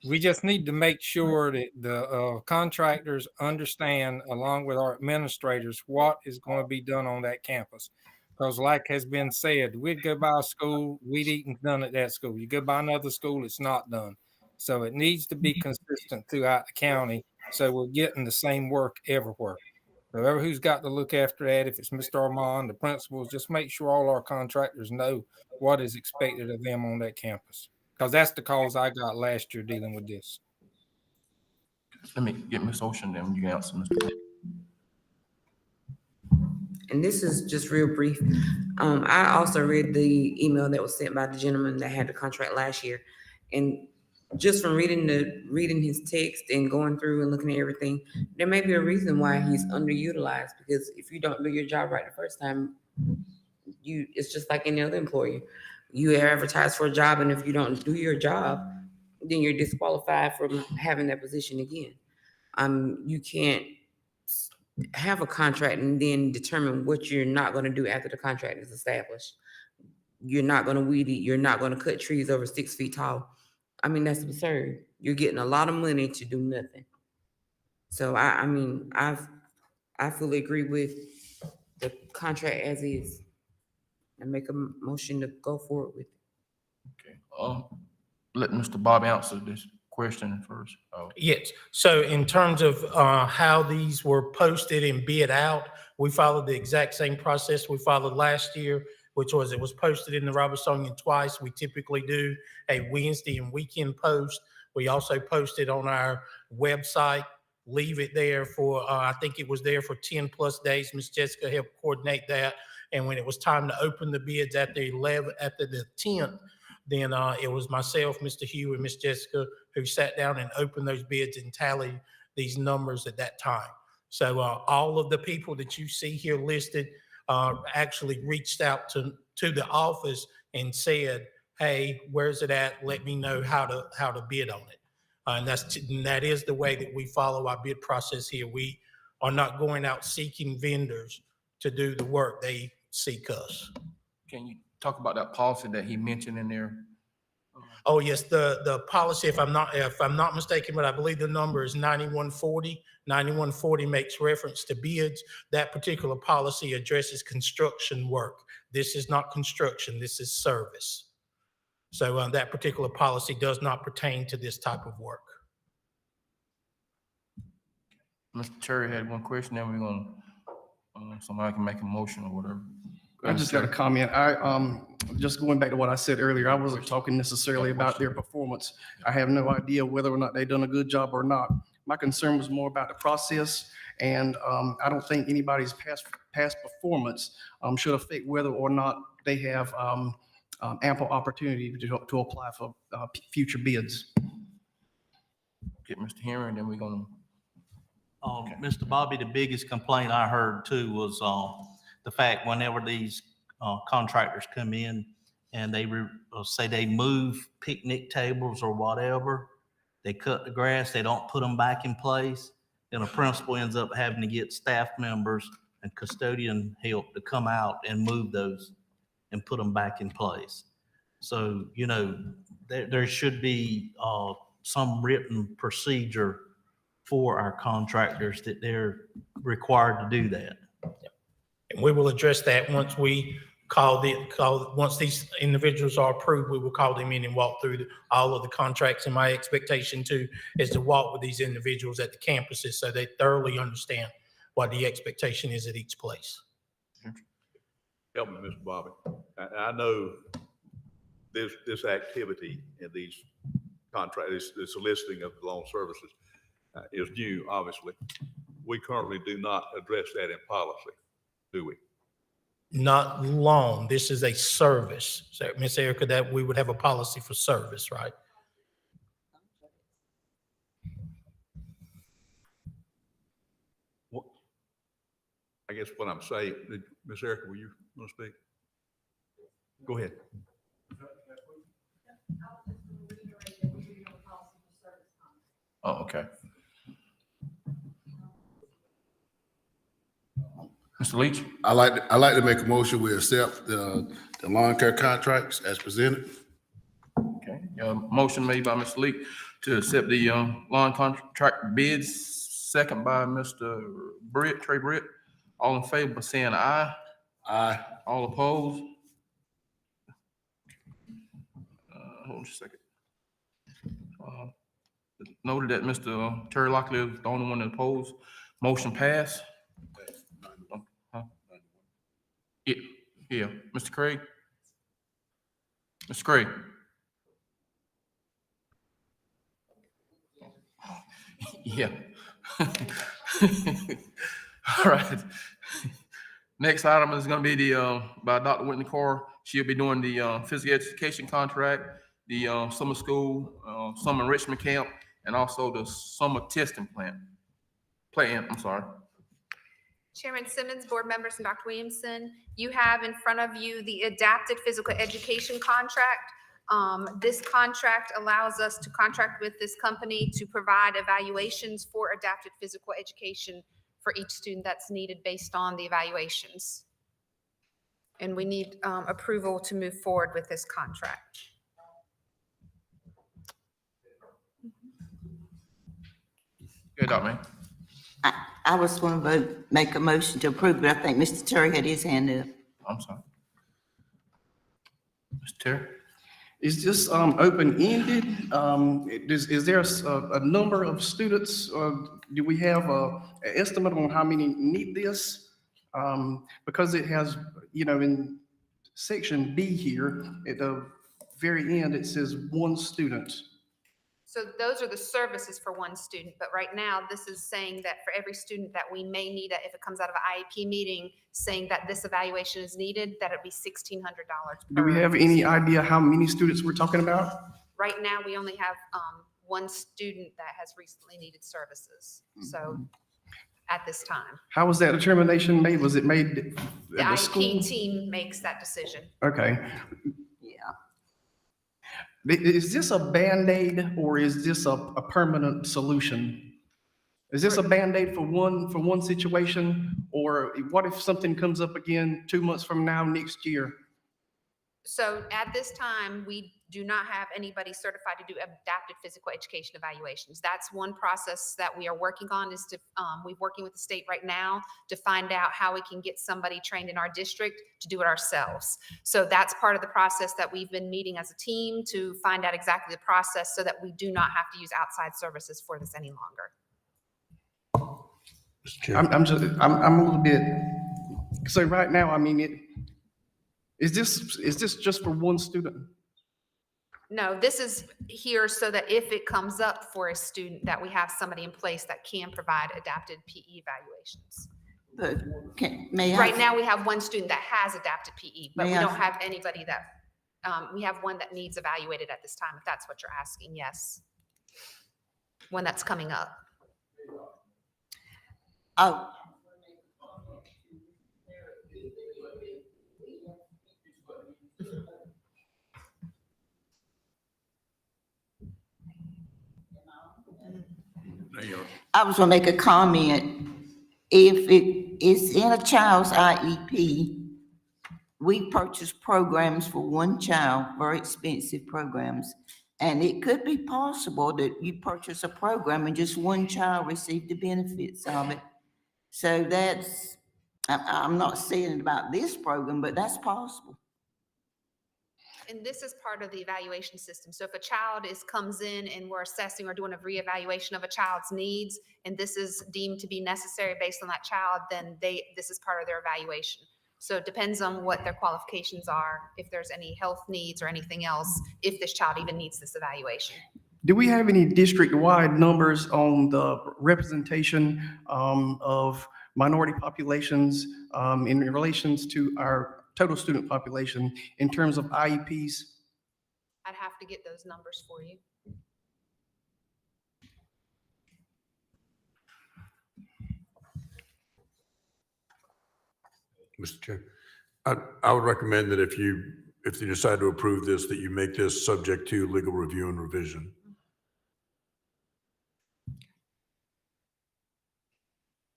We just need to make sure that the contractors understand, along with our administrators, what is going to be done on that campus. Because like has been said, we'd go by a school, we'd eat done at that school. You go by another school, it's not done. So it needs to be consistent throughout the county, so we're getting the same work everywhere. Whoever who's got to look after that, if it's Mr. Armand, the principals, just make sure all our contractors know what is expected of them on that campus. Because that's the calls I got last year dealing with this. Let me get Ms. Ocean, then you can answer Mr. And this is just real brief. I also read the email that was sent by the gentleman that had the contract last year. And just from reading his text and going through and looking at everything, there may be a reason why he's underutilized, because if you don't do your job right the first time, it's just like any other employer. You advertise for a job, and if you don't do your job, then you're disqualified from having that position again. You can't have a contract and then determine what you're not going to do after the contract is established. You're not going to weed eat. You're not going to cut trees over 6 feet tall. I mean, that's absurd. You're getting a lot of money to do nothing. So I fully agree with the contract as is, and make a motion to go forward with it. Okay. Let Mr. Bob answer this question first. Yes. So in terms of how these were posted and bid out, we followed the exact same process we followed last year, which was it was posted in the Robesonian twice. We typically do a Wednesday and weekend post. We also posted on our website, leave it there for, I think it was there for 10 plus days. Ms. Jessica helped coordinate that. And when it was time to open the bids at the 10th, then it was myself, Mr. Hugh, and Ms. Jessica who sat down and opened those bids and tallied these numbers at that time. So all of the people that you see here listed actually reached out to the office and said, hey, where's it at? Let me know how to bid on it. And that is the way that we follow our bid process here. We are not going out seeking vendors to do the work. They seek us. Can you talk about that policy that he mentioned in there? Oh, yes, the policy, if I'm not mistaken, but I believe the number is 9140. 9140 makes reference to bids. That particular policy addresses construction work. This is not construction, this is service. So that particular policy does not pertain to this type of work. Mr. Cherry had one question, then we're gonna, somebody can make a motion or whatever. I just got a comment. Just going back to what I said earlier, I wasn't talking necessarily about their performance. I have no idea whether or not they've done a good job or not. My concern was more about the process, and I don't think anybody's past performance should affect whether or not they have ample opportunity to apply for future bids. Get Mr. Henry, and then we're gonna. Mr. Bobby, the biggest complaint I heard too was the fact whenever these contractors come in and they say they move picnic tables or whatever, they cut the grass, they don't put them back in place, then a principal ends up having to get staff members and custodian help to come out and move those and put them back in place. So, you know, there should be some written procedure for our contractors that they're required to do that. And we will address that once we once these individuals are approved, we will call them in and walk through all of the contracts. And my expectation too is to walk with these individuals at the campuses so they thoroughly understand what the expectation is at each place. Help me, Mr. Bobby. I know this activity and these contracts, the soliciting of loan services is new, obviously. We currently do not address that in policy, do we? Not loan, this is a service. So, Ms. Erica, that we would have a policy for service, right? I guess what I'm saying, Ms. Erica, will you want to speak? Go ahead. Oh, okay. Mr. Leach? I like to make a motion, we accept the lawn care contracts as presented. Okay, motion made by Mr. Leach to accept the lawn contract bids, second by Mr. Britt, Trey Britt. All in favor by saying aye. Aye. All opposed? Hold on a second. Noted that Mr. Terry Lockley is the only one that opposed. Motion passed. Yeah, Mr. Craig? Mr. Craig? Yeah. All right. Next item is gonna be the, by Dr. Whitney Carr. She'll be doing the physical education contract, the summer school, summer enrichment camp, and also the summer testing plan, I'm sorry. Chairman Simmons, board members, and Dr. Williamson, you have in front of you the adapted physical education contract. This contract allows us to contract with this company to provide evaluations for adapted physical education for each student that's needed based on the evaluations. And we need approval to move forward with this contract. Good, Dr. May. I was going to make a motion to approve, but I think Mr. Terry had his hand up. I'm sorry. Mr. Terry? Is this open-ended? Is there a number of students? Do we have an estimate on how many need this? Because it has, in section B here, at the very end, it says one student. So those are the services for one student, but right now this is saying that for every student that we may need, if it comes out of an IEP meeting, saying that this evaluation is needed, that it'd be $1,600. Do we have any idea how many students we're talking about? Right now, we only have one student that has recently needed services. So at this time, How was that determination made? Was it made the at the school? IEP team makes that decision. Okay. Is this a Band-Aid or is this a permanent solution? Is this a Band-Aid for one situation? Or what if something comes up again 2 months from now, next year? So at this time, we do not have anybody certified to do adapted physical education evaluations. That's one process that we are working on, is to, we're working with the state right now to find out how we can get somebody trained in our district to do it ourselves. So that's part of the process that we've been meeting as a team to find out exactly the process so that we do not have to use outside services for this any longer. I'm a little bit, so right now, I mean, is this just for one student? No, this is here so that if it comes up for a student, that we have somebody in place that can provide adapted PE evaluations. Right now, we have one student that has adapted PE, but we don't have anybody that, we have one that needs evaluated at this time, if that's what you're asking, yes. One that's coming up. Oh. I was going to make a comment. If it is in a child's IEP, we purchase programs for one child, very expensive programs. And it could be possible that you purchase a program and just one child received the benefits of it. So that's, I'm not saying about this program, but that's possible. And this is part of the evaluation system. So if a child comes in and we're assessing or doing a reevaluation of a child's needs, and this is deemed to be necessary based on that child, then this is part of their evaluation. So it depends on what their qualifications are, if there's any health needs or anything else, if this child even needs this evaluation. Do we have any district-wide numbers on the representation of minority populations in relations to our total student population in terms of IEPs? I'd have to get those numbers for you. Mr. Chair, I would recommend that if you decide to approve this, that you make this subject to legal review and revision.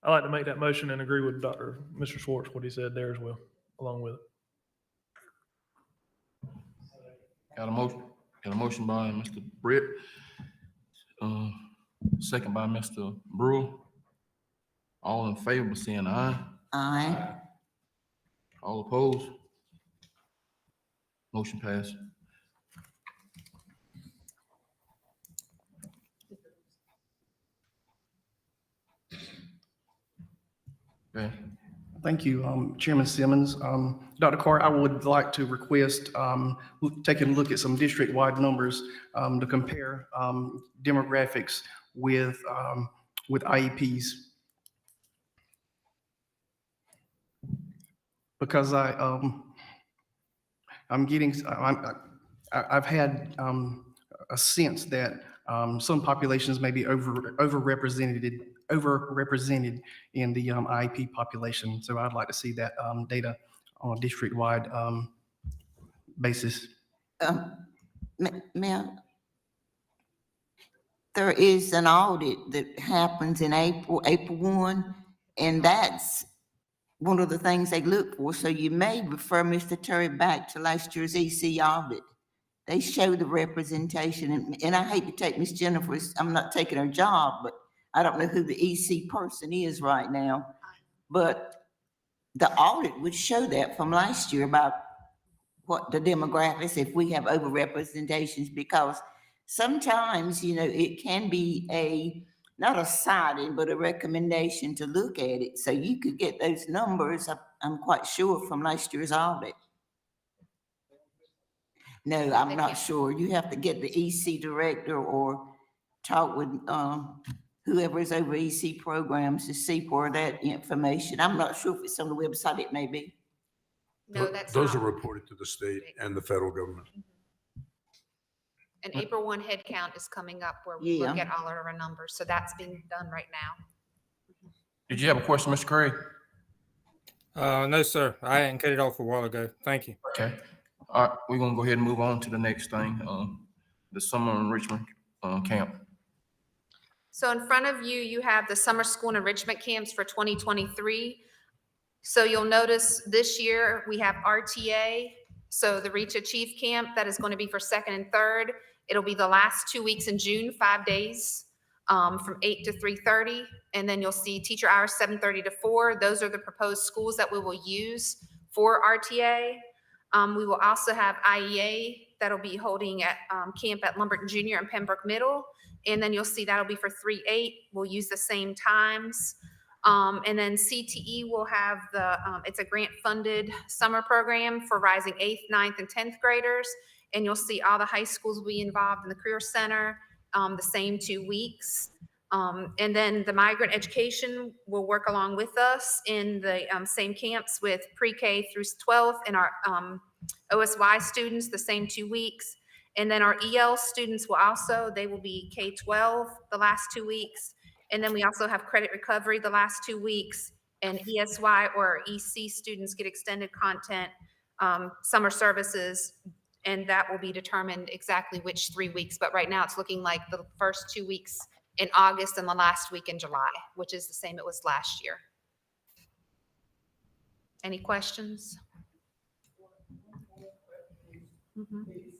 I'd like to make that motion and agree with Mr. Schwartz, what he said there as well, along with it. Got a motion by Mr. Britt, second by Mr. Brewer. All in favor, saying aye. Aye. All opposed? Motion passed. Okay. Thank you, Chairman Simmons. Dr. Carr, I would like to request taking a look at some district-wide numbers to compare demographics with IEPs. Because I've had a sense that some populations may be overrepresented in the IEP population. So I'd like to see that data on a district-wide basis. Ma'am, there is an audit that happens in April 1, and that's one of the things they look for. So you may refer Mr. Terry back to last year's EC audit. They show the representation, and I hate to take Miss Jennifer's, I'm not taking her job, but I don't know who the EC person is right now. But the audit would show that from last year about what the demographics, if we have overrepresentations, because sometimes, it can be not a citing, but a recommendation to look at it. So you could get those numbers, I'm quite sure, from last year's audit. No, I'm not sure. You have to get the EC director or talk with whoever is over EC programs to see for that information. I'm not sure if it's on the website. It may be. No, that's Those not. are reported to the state and the federal government. And April 1 head count is coming up where we look at all of our numbers. So that's being done right now. Did you have a question, Mr. Craig? No, sir. I hadn't cut it off a while ago. Thank you. Okay. All right, we're gonna go ahead and move on to the next thing, the summer enrichment camp. So in front of you, you have the summer school and enrichment camps for 2023. So you'll notice this year we have RTA. So the Reach Achieve Camp, that is going to be for 2nd and 3rd. It'll be the last 2 weeks in June, 5 days, from 8 to 3:30. And then you'll see teacher hours 7:30 to 4. Those are the proposed schools that we will use for RTA. We will also have IEA that'll be holding at camp at Lumberton Junior and Pembroke Middle. And then you'll see that'll be for 3-8. We'll use the same times. And then CTE will have it's a grant-funded summer program for rising 8th, 9th, and 10th graders. And you'll see all the high schools will be involved in the Career Center the same 2 weeks. And then the migrant education will work along with us in the same camps with pre-K through 12th and our OSY students the same 2 weeks. And then our EL students they will be K-12 the last 2 weeks. And then we also have credit recovery the last 2 weeks, and ESY or EC students get extended content, summer services, and that will be determined exactly which 3 weeks. But right now it's looking like the first 2 weeks in August and the last week in July, which is the same it was last year. Any questions?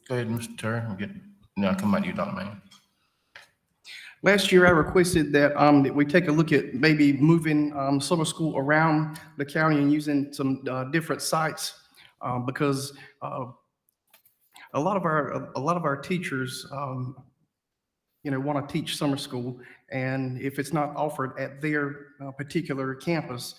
Go ahead, Mr. Terry. I'll come back to you, Dr. Mann. Last year, I requested that we take a look at maybe moving summer school around the county and using some different sites because a lot of our teachers, want to teach summer school, and if it's not offered at their particular campus,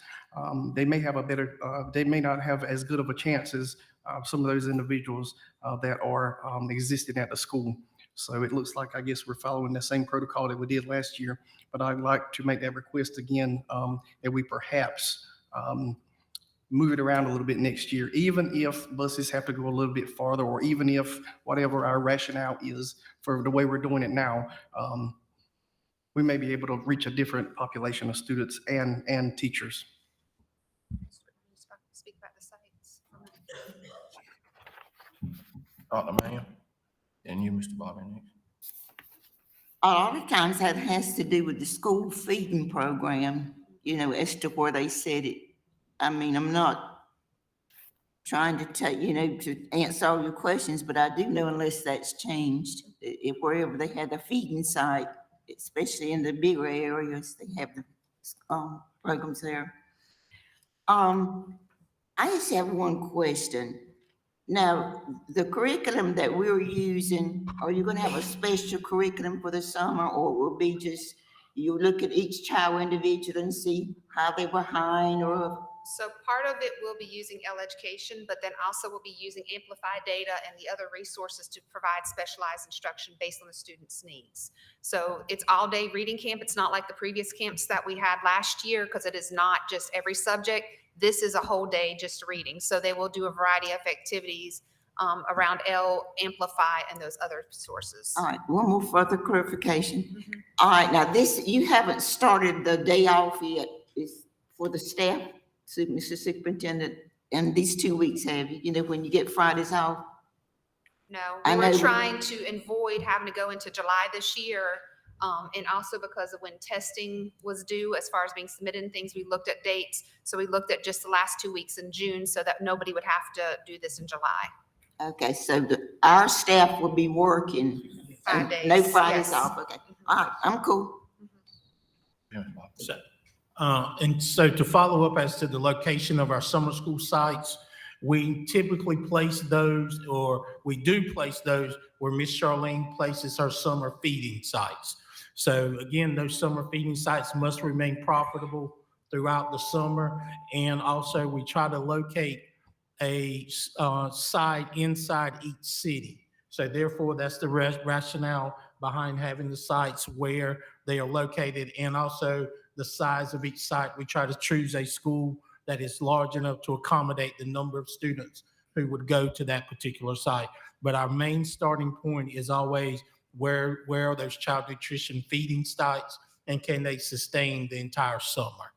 they may not have as good of a chance as some of those individuals that are existing at the school. So it looks like, I guess, we're following the same protocol that we did last year, but I'd like to make that request again, that we perhaps move it around a little bit next year, even if buses have to go a little bit farther, or even if whatever our rationale is for the way we're doing it now, we may be able to reach a different population of students and teachers. Speak about the sites. Dr. Mann, and you, Mr. Bobby, next. A lot of times that has to do with the school feeding program, as to where they said it. I mean, I'm not trying to to answer all your questions, but I do know unless that's changed, if wherever they had the feeding site, especially in the bigger areas, they have the programs there. I just have one question. Now, the curriculum that we're using, are you gonna have a special curriculum for the summer, or will it be just, you look at each child individually and see how they're behind, or? So part of it will be using L-Education, but then also we'll be using Amplify data and the other resources to provide specialized instruction based on the student's needs. So it's all-day reading camp. It's not like the previous camps that we had last year, because it is not just every subject. This is a whole day just reading. So they will do a variety of activities around Amplify and those other sources. All right, one more further clarification. All right, now this, you haven't started the day off yet, is for the staff, Mr. Superintendent, and these 2 weeks, have you, when you get Fridays off? No, I we were know. trying to avoid having to go into July this year. And also because of when testing was due, as far as being submitted and things, we looked at dates. So we looked at just the last 2 weeks in June so that nobody would have to do this in July. Okay, so our staff will be working. 5 days. No Fridays yes. off, okay. All right, I'm cool. And so to follow up as to the location of our summer school sites, we typically place those, or we do place those where Miss Charlene places her summer feeding sites. So again, those summer feeding sites must remain profitable throughout the summer. And also we try to locate a site inside each city. So therefore, that's the rationale behind having the sites where they are located, and also the size of each site. We try to choose a school that is large enough to accommodate the number of students who would go to that particular site. But our main starting point is always where are those child nutrition feeding sites, and can they sustain the entire summer?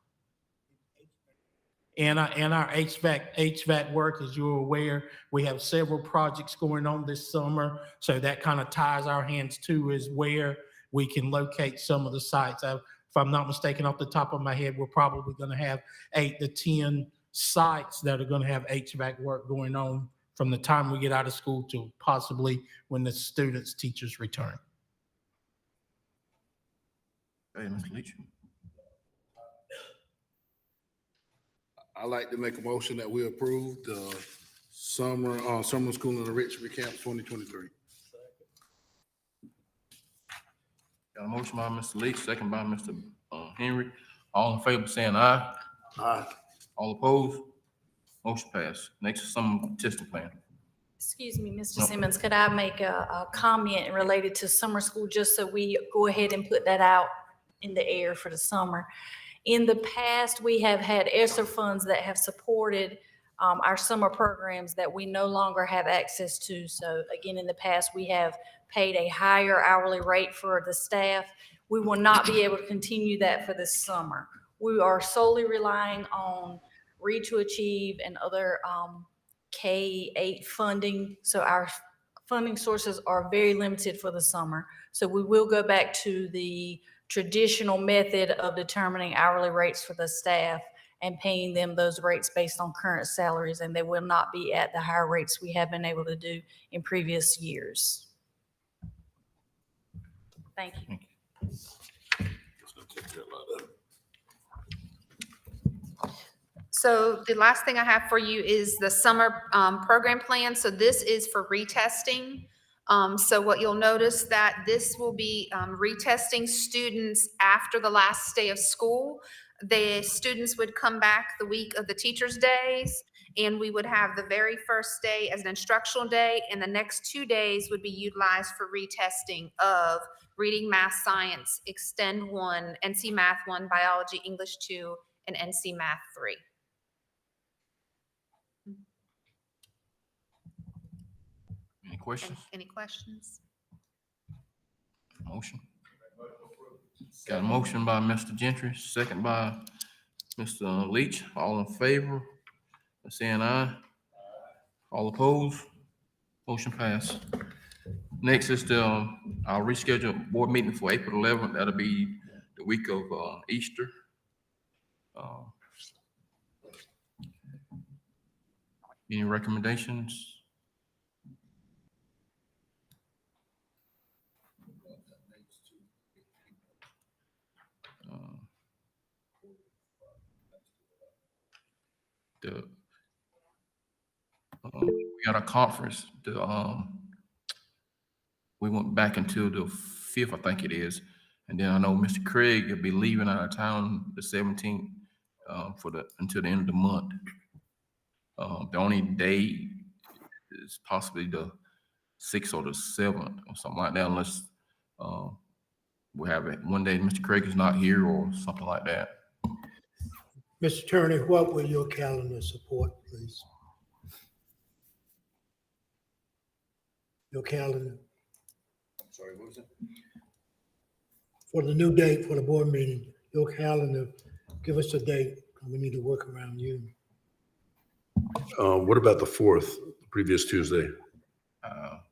And our HVAC work, as you're aware, we have several projects going on this summer. So that kind of ties our hands to is where we can locate some of the sites. If I'm not mistaken, off the top of my head, we're probably going to have 8 to 10 sites that are going to have HVAC work going on from the time we get out of school to possibly when the students, teachers return. Hey, Mr. Leach. I'd like to make a motion that we approve the summer school and enrichment camp 2023. Got a motion by Mr. Leach, second by Mr. Henry. All in favor saying aye. Aye. All opposed? Motion passed. Next is some testing plan. Excuse me, Mr. Simmons, could I make a comment related to summer school, just so we go ahead and put that out in the air for the summer? In the past, we have had ESSER funds that have supported our summer programs that we no longer have access to. So again, in the past, we have paid a higher hourly rate for the staff. We will not be able to continue that for this summer. We are solely relying on Read to Achieve and other K-8 funding. So our funding sources are very limited for the summer. So we will go back to the traditional method of determining hourly rates for the staff and paying them those rates based on current salaries, and they will not be at the higher rates we have been able to do in previous years. Thank you. So the last thing I have for you is the summer program plan. So this is for retesting. So what you'll notice that this will be retesting students after the last day of school. The students would come back the week of the teachers' days, and we would have the very first day as an instructional day, and the next 2 days would be utilized for retesting of reading, math, science, Extend 1, NC Math 1, Biology, English 2, and NC Math 3. Any questions? Any questions? Motion. Got a motion by Mr. Gentry, second by Mr. Leach. All in favor, saying aye. All opposed? Motion passed. Next is the, our rescheduled board meeting for April 11th. That'll be the week of Easter. Any recommendations? We got a conference. We went back until the 5th, I think it is. And then I know Mr. Craig will be leaving out of town the 17th until the end of the month. The only day is possibly the 6th or the 7th or something like that, unless we have it one day Mr. Craig is not here or something like that. Mr. Attorney, what will your calendar support, please? Your calendar I'm sorry, what was it? for the new date for the board meeting, your calendar, give us a date. We need to work around you. What about the 4th, previous Tuesday?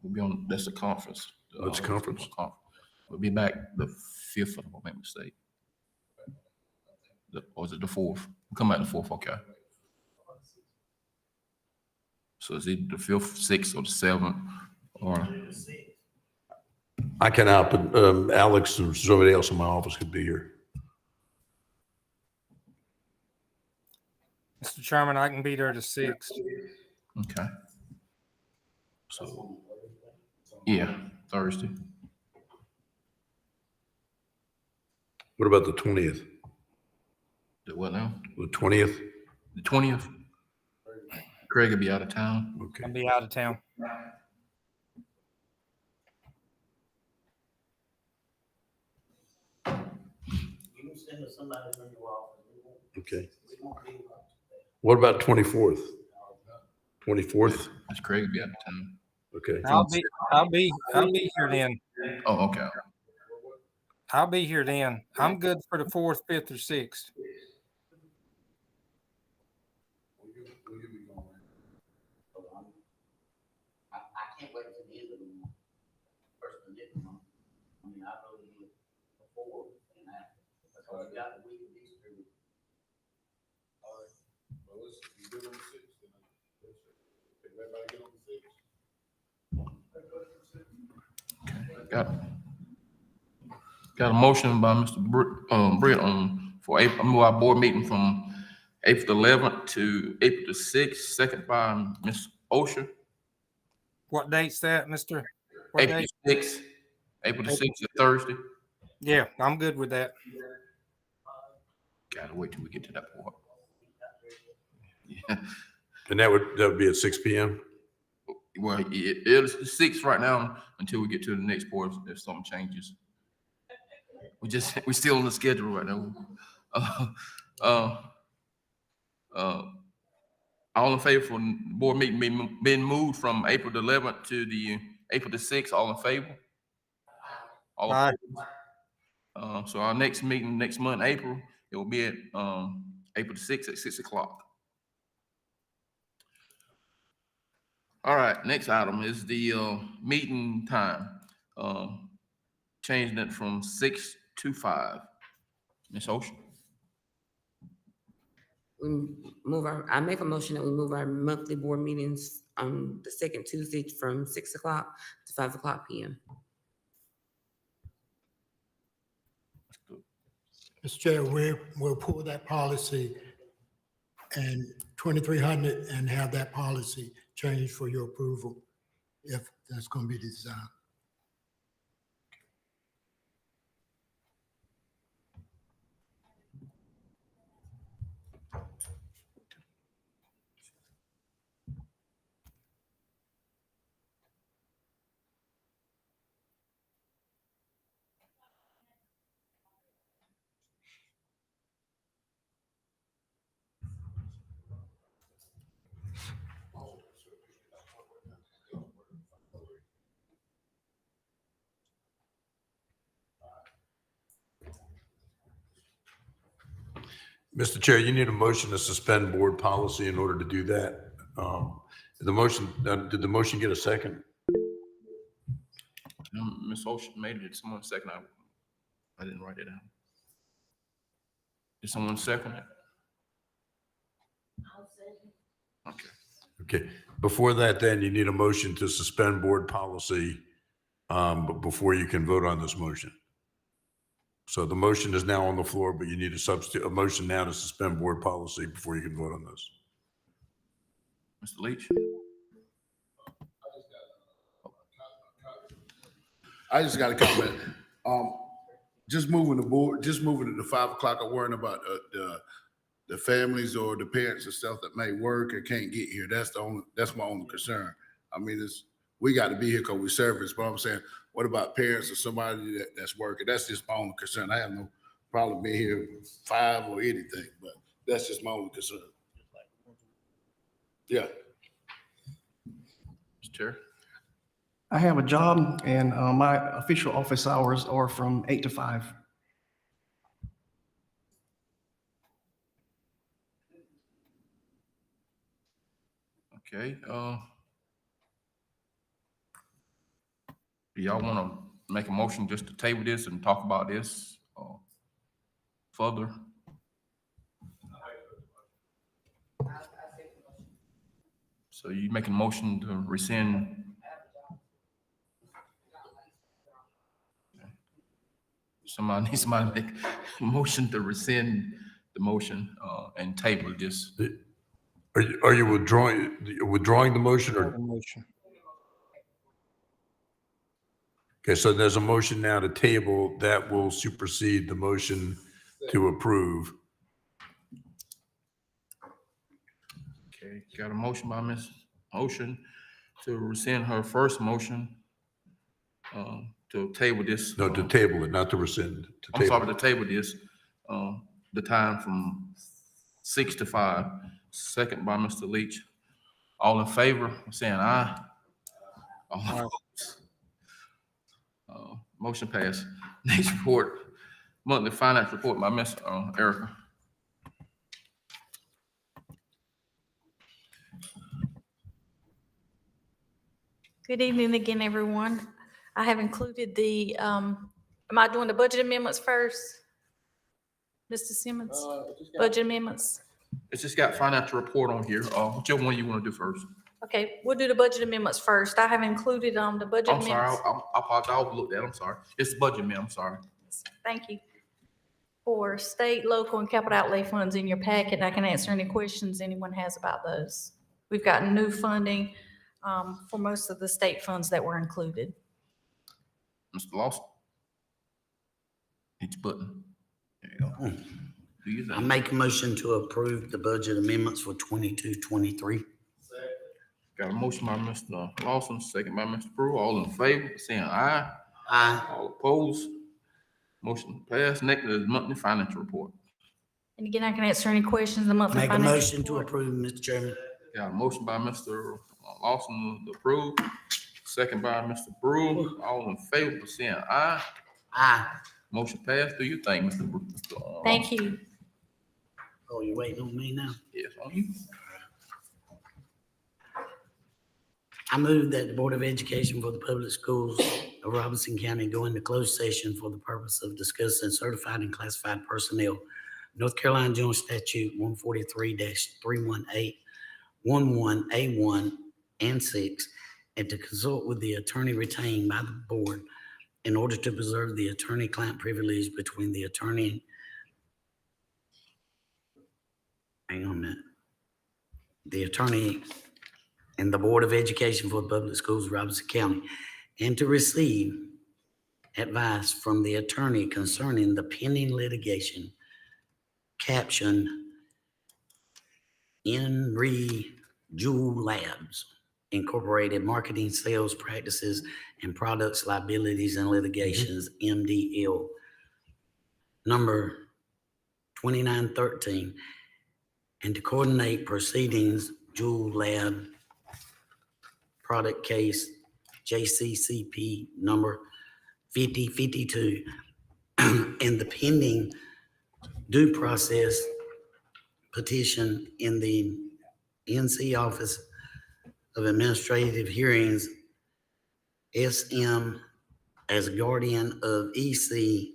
We'll be on, that's a conference. That's a conference. We'll be back the 5th, if I don't make a mistake. Or is it the 4th? We'll come back the 4th, okay. So is it the 5th, 6th, or the 7th, or? I cannot, but Alex and somebody else in my office could be here. Mr. Chairman, I can be there the 6th. Okay. So, yeah, Thursday. What about the 20th? The what now? The 20th? The 20th? Craig will be out of town. Okay. I'll be out of town. Okay. What about 24th? 24th? That's Craig will be out of town. Okay. I'll be here then. Oh, okay. I'll be here then. I'm good for the 4th, 5th, or 6th. I can't wait until the end of the month. First of the month. I mean, I really do it before and after. Because we got the week of Easter. All right. Well, let's be good on the 6th. Everybody get on the 6th. Got a motion by Mr. Britt for April, move our board meeting from April 11th to April the 6th, second by Ms. Osher. What date's that, Mr.? What April date? 6th, April the 6th is Thursday. Yeah, I'm good with that. Gotta wait till we get to that point. Yeah. And that would be at 6 p.m.? Well, it's 6 right now until we get to the next board if something changes. We still on the schedule right now. All in favor for board meeting being moved from April the 11th to the April the 6th, all in favor? All Aye. opposed? So our next meeting next month, April, it will be at April the 6th at 6 o'clock. All right, next item is the meeting time. Changing it from 6 to 5. Ms. Ocean. I make a motion that we move our monthly board meetings on the second Tuesday from 6 o'clock to 5 o'clock p.m. Mr. Chair, we'll pull that policy and 2300 and have that policy changed for your approval, if that's going to be the design. Mr. Chair, you need a motion to suspend board policy in order to do that. The motion, did the motion get a second? Ms. Ocean made it. Did someone second? I didn't write it down. Did someone second it? Okay. Okay. Before that, then you need a motion to suspend board policy but before you can vote on this motion. So the motion is now on the floor, but you need a motion now to suspend board policy before you can vote on this. Mr. Leach? I just got a comment. Just moving the board, just moving it to 5 o'clock, I'm worrying about the families or the parents and stuff that may work and can't get here. That's my only concern. I mean, we got to be here because we service, but I'm saying, what about parents or somebody that's working? That's just my only concern. I have no problem being here 5 or anything, but that's just my only concern. Yeah. Mr. Chair? I have a job and my official office hours are from 8 to 5. Okay, do y'all want to make a motion just to table this and talk about this further? So you make a motion to rescind? Somebody needs to make a motion to rescind the motion and table this. Are you withdrawing the motion or? Okay, so there's a motion now to table that will supersede the motion to approve. Okay, got a motion by Ms. Ocean to rescind her first motion to table this. No, to table it, not to rescind. I'm sorry, to table this, the time from 6 to 5. Second by Mr. Leach. All in favor, saying aye. All opposed. Motion passed. Next report, monthly finance report by Ms. Erica. Good evening again, everyone. I have included am I doing the budget amendments first? Mr. Simmons? Budget amendments? It's just got financial report on here. Whichever one you want to do first. Okay, we'll do the budget amendments first. I have included the budget I'm sorry, amendments. I apologize. I overlooked that. I'm sorry. It's the budget, ma'am. I'm sorry. Thank you. For state, local, and capital outlay funds in your packet, I can answer any questions anyone has about those. We've gotten new funding for most of the state funds that were included. Mr. Lawson. Each button. There you go. Do you I think? make a motion to approve the budget amendments for 22-23. Got a motion by Mr. Lawson, second by Mr. Brewer. All in favor, saying aye. Aye. All opposed. Motion passed. Next is monthly financial report. And again, I can answer any questions. The monthly Make a financial motion to report. approve, Mr. Chairman. Got a motion by Mr. Lawson to approve, second by Mr. Brewer. All in favor, saying aye. Aye. Motion passed. Do you think, Mr. Brewer? Thank you. Oh, you waiting on me now? Yes, on you. I move that the Board of Education for the Public Schools of Robeson County go into closed session for the purpose of discussing certified and classified personnel. North Carolina General Statute 143-318, 11A1 and 6, and to consult with the attorney retained by the board in order to preserve the attorney-client privilege between the attorney. Hang on a minute. the attorney and the Board of Education for Public Schools, Robeson County, and to receive advice from the attorney concerning the pending litigation captioned in Rescheduling Labs Incorporated Marketing, Sales Practices, and Products Liabilities and Litigations, MDL, number 2913, and to coordinate proceedings, Jewel Lab product case, JCCP number 5052, and the pending due process petition in the NC Office of Administrative Hearings, SM, as guardian of EC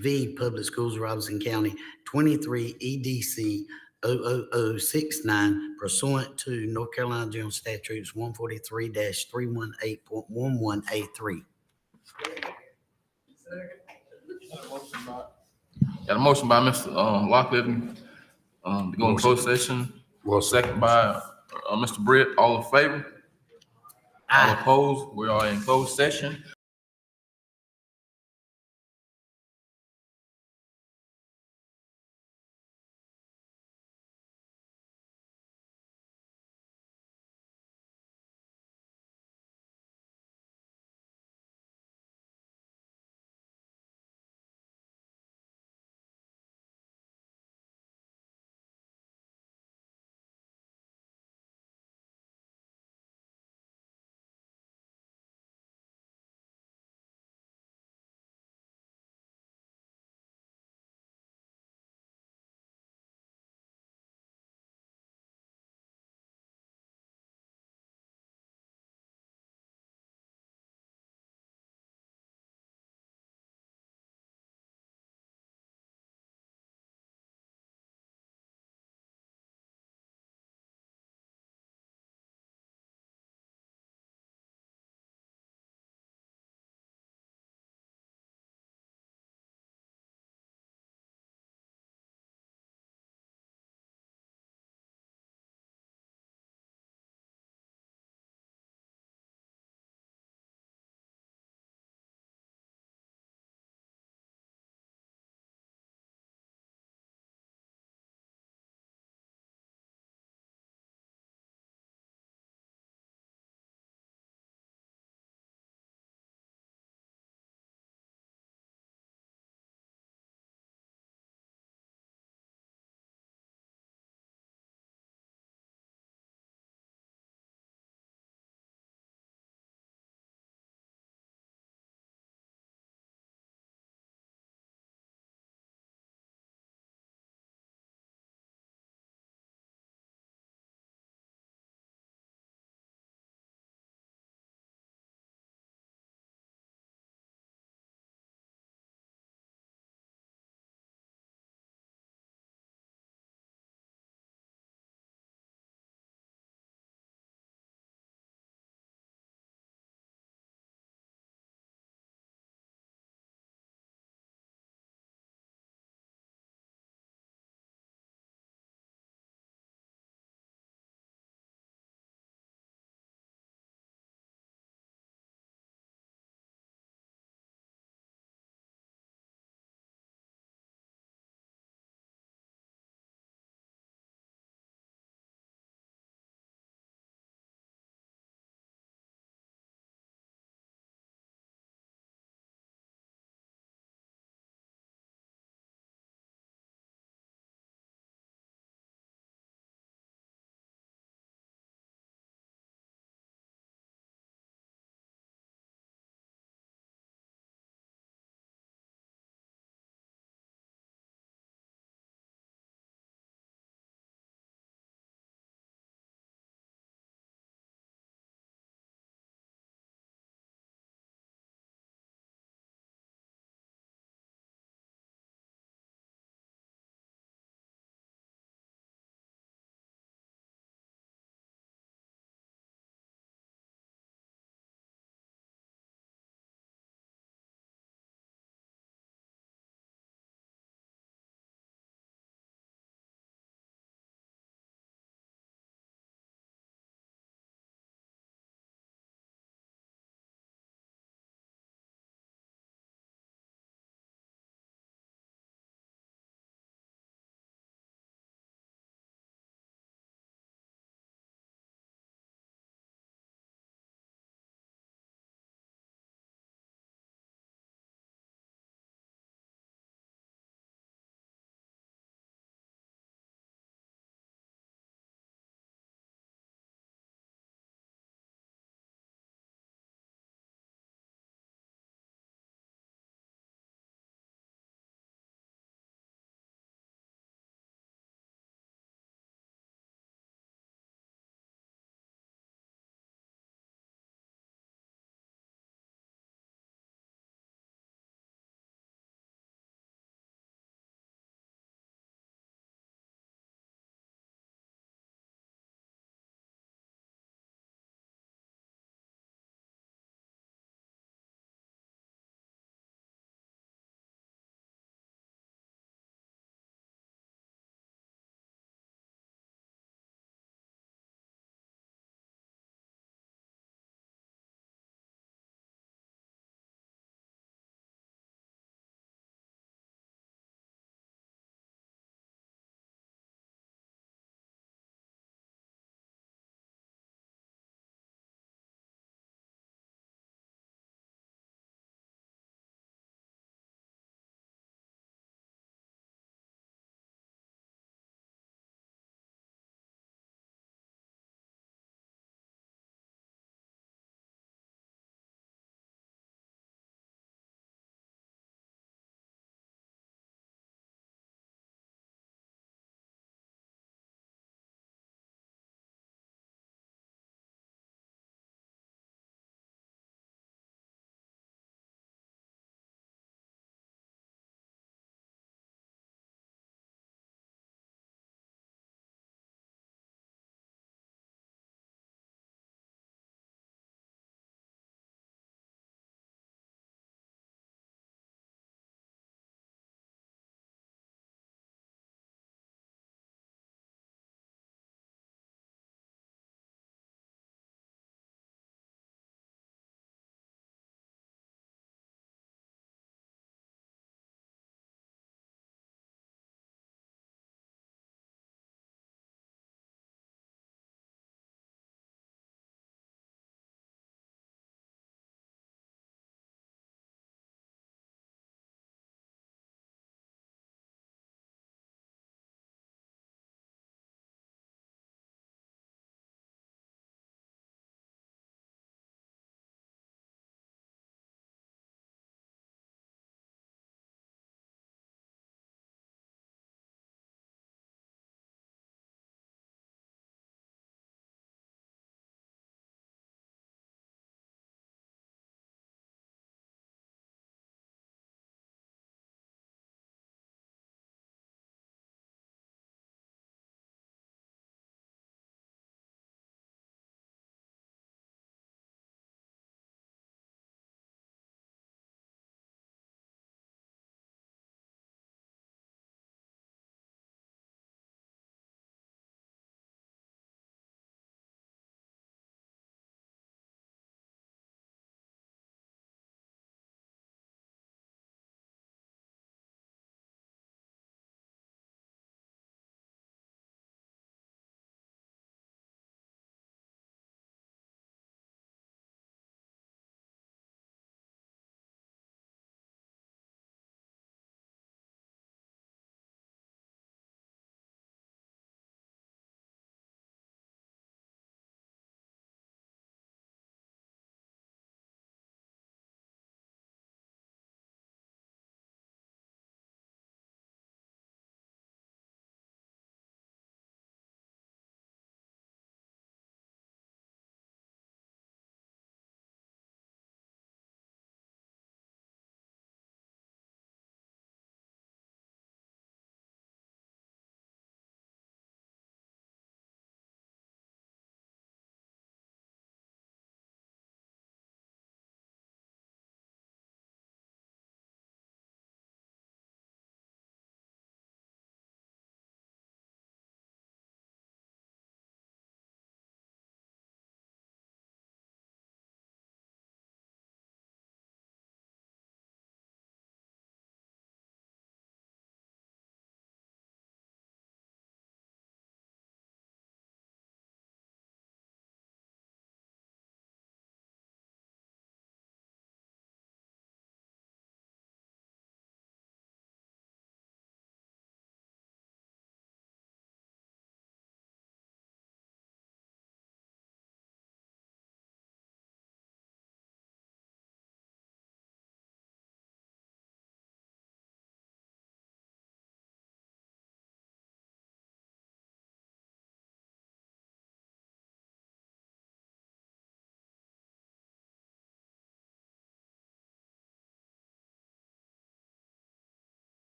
V Public Schools, Robeson County, 23 EDC 00069 pursuant to North Carolina General Statutes 143-318.11A3. Got a motion by Mr. Locklear, to go in closed session. Well, Second by, Mr. Britt. All in favor? All opposed? We are in closed session.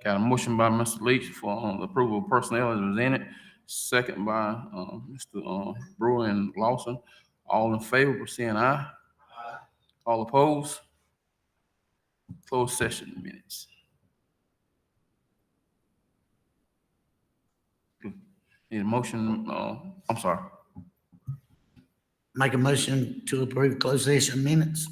Got a motion by Mr. Leach for the approval of personnel as presented, second by Mr. Brewer and Lawson. All in favor, by saying aye. All opposed? Closed session minutes. Need a motion, I'm sorry. Make a motion to approve closed session minutes.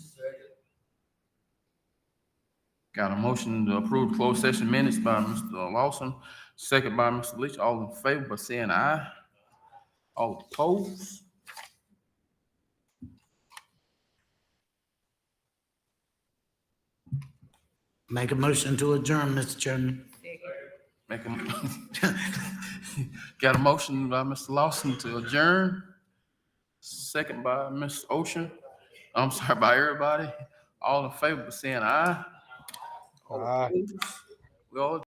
Got a motion to approve closed session minutes by Mr. Lawson, second by Mr. Leach. All in favor, by saying aye. All opposed? Make a motion to adjourn, Mr. Chairman. Make a, got a motion by Mr. Lawson to adjourn, second by Ms. Ocean. I'm sorry, by everybody. All in favor, by saying aye. All opposed? We all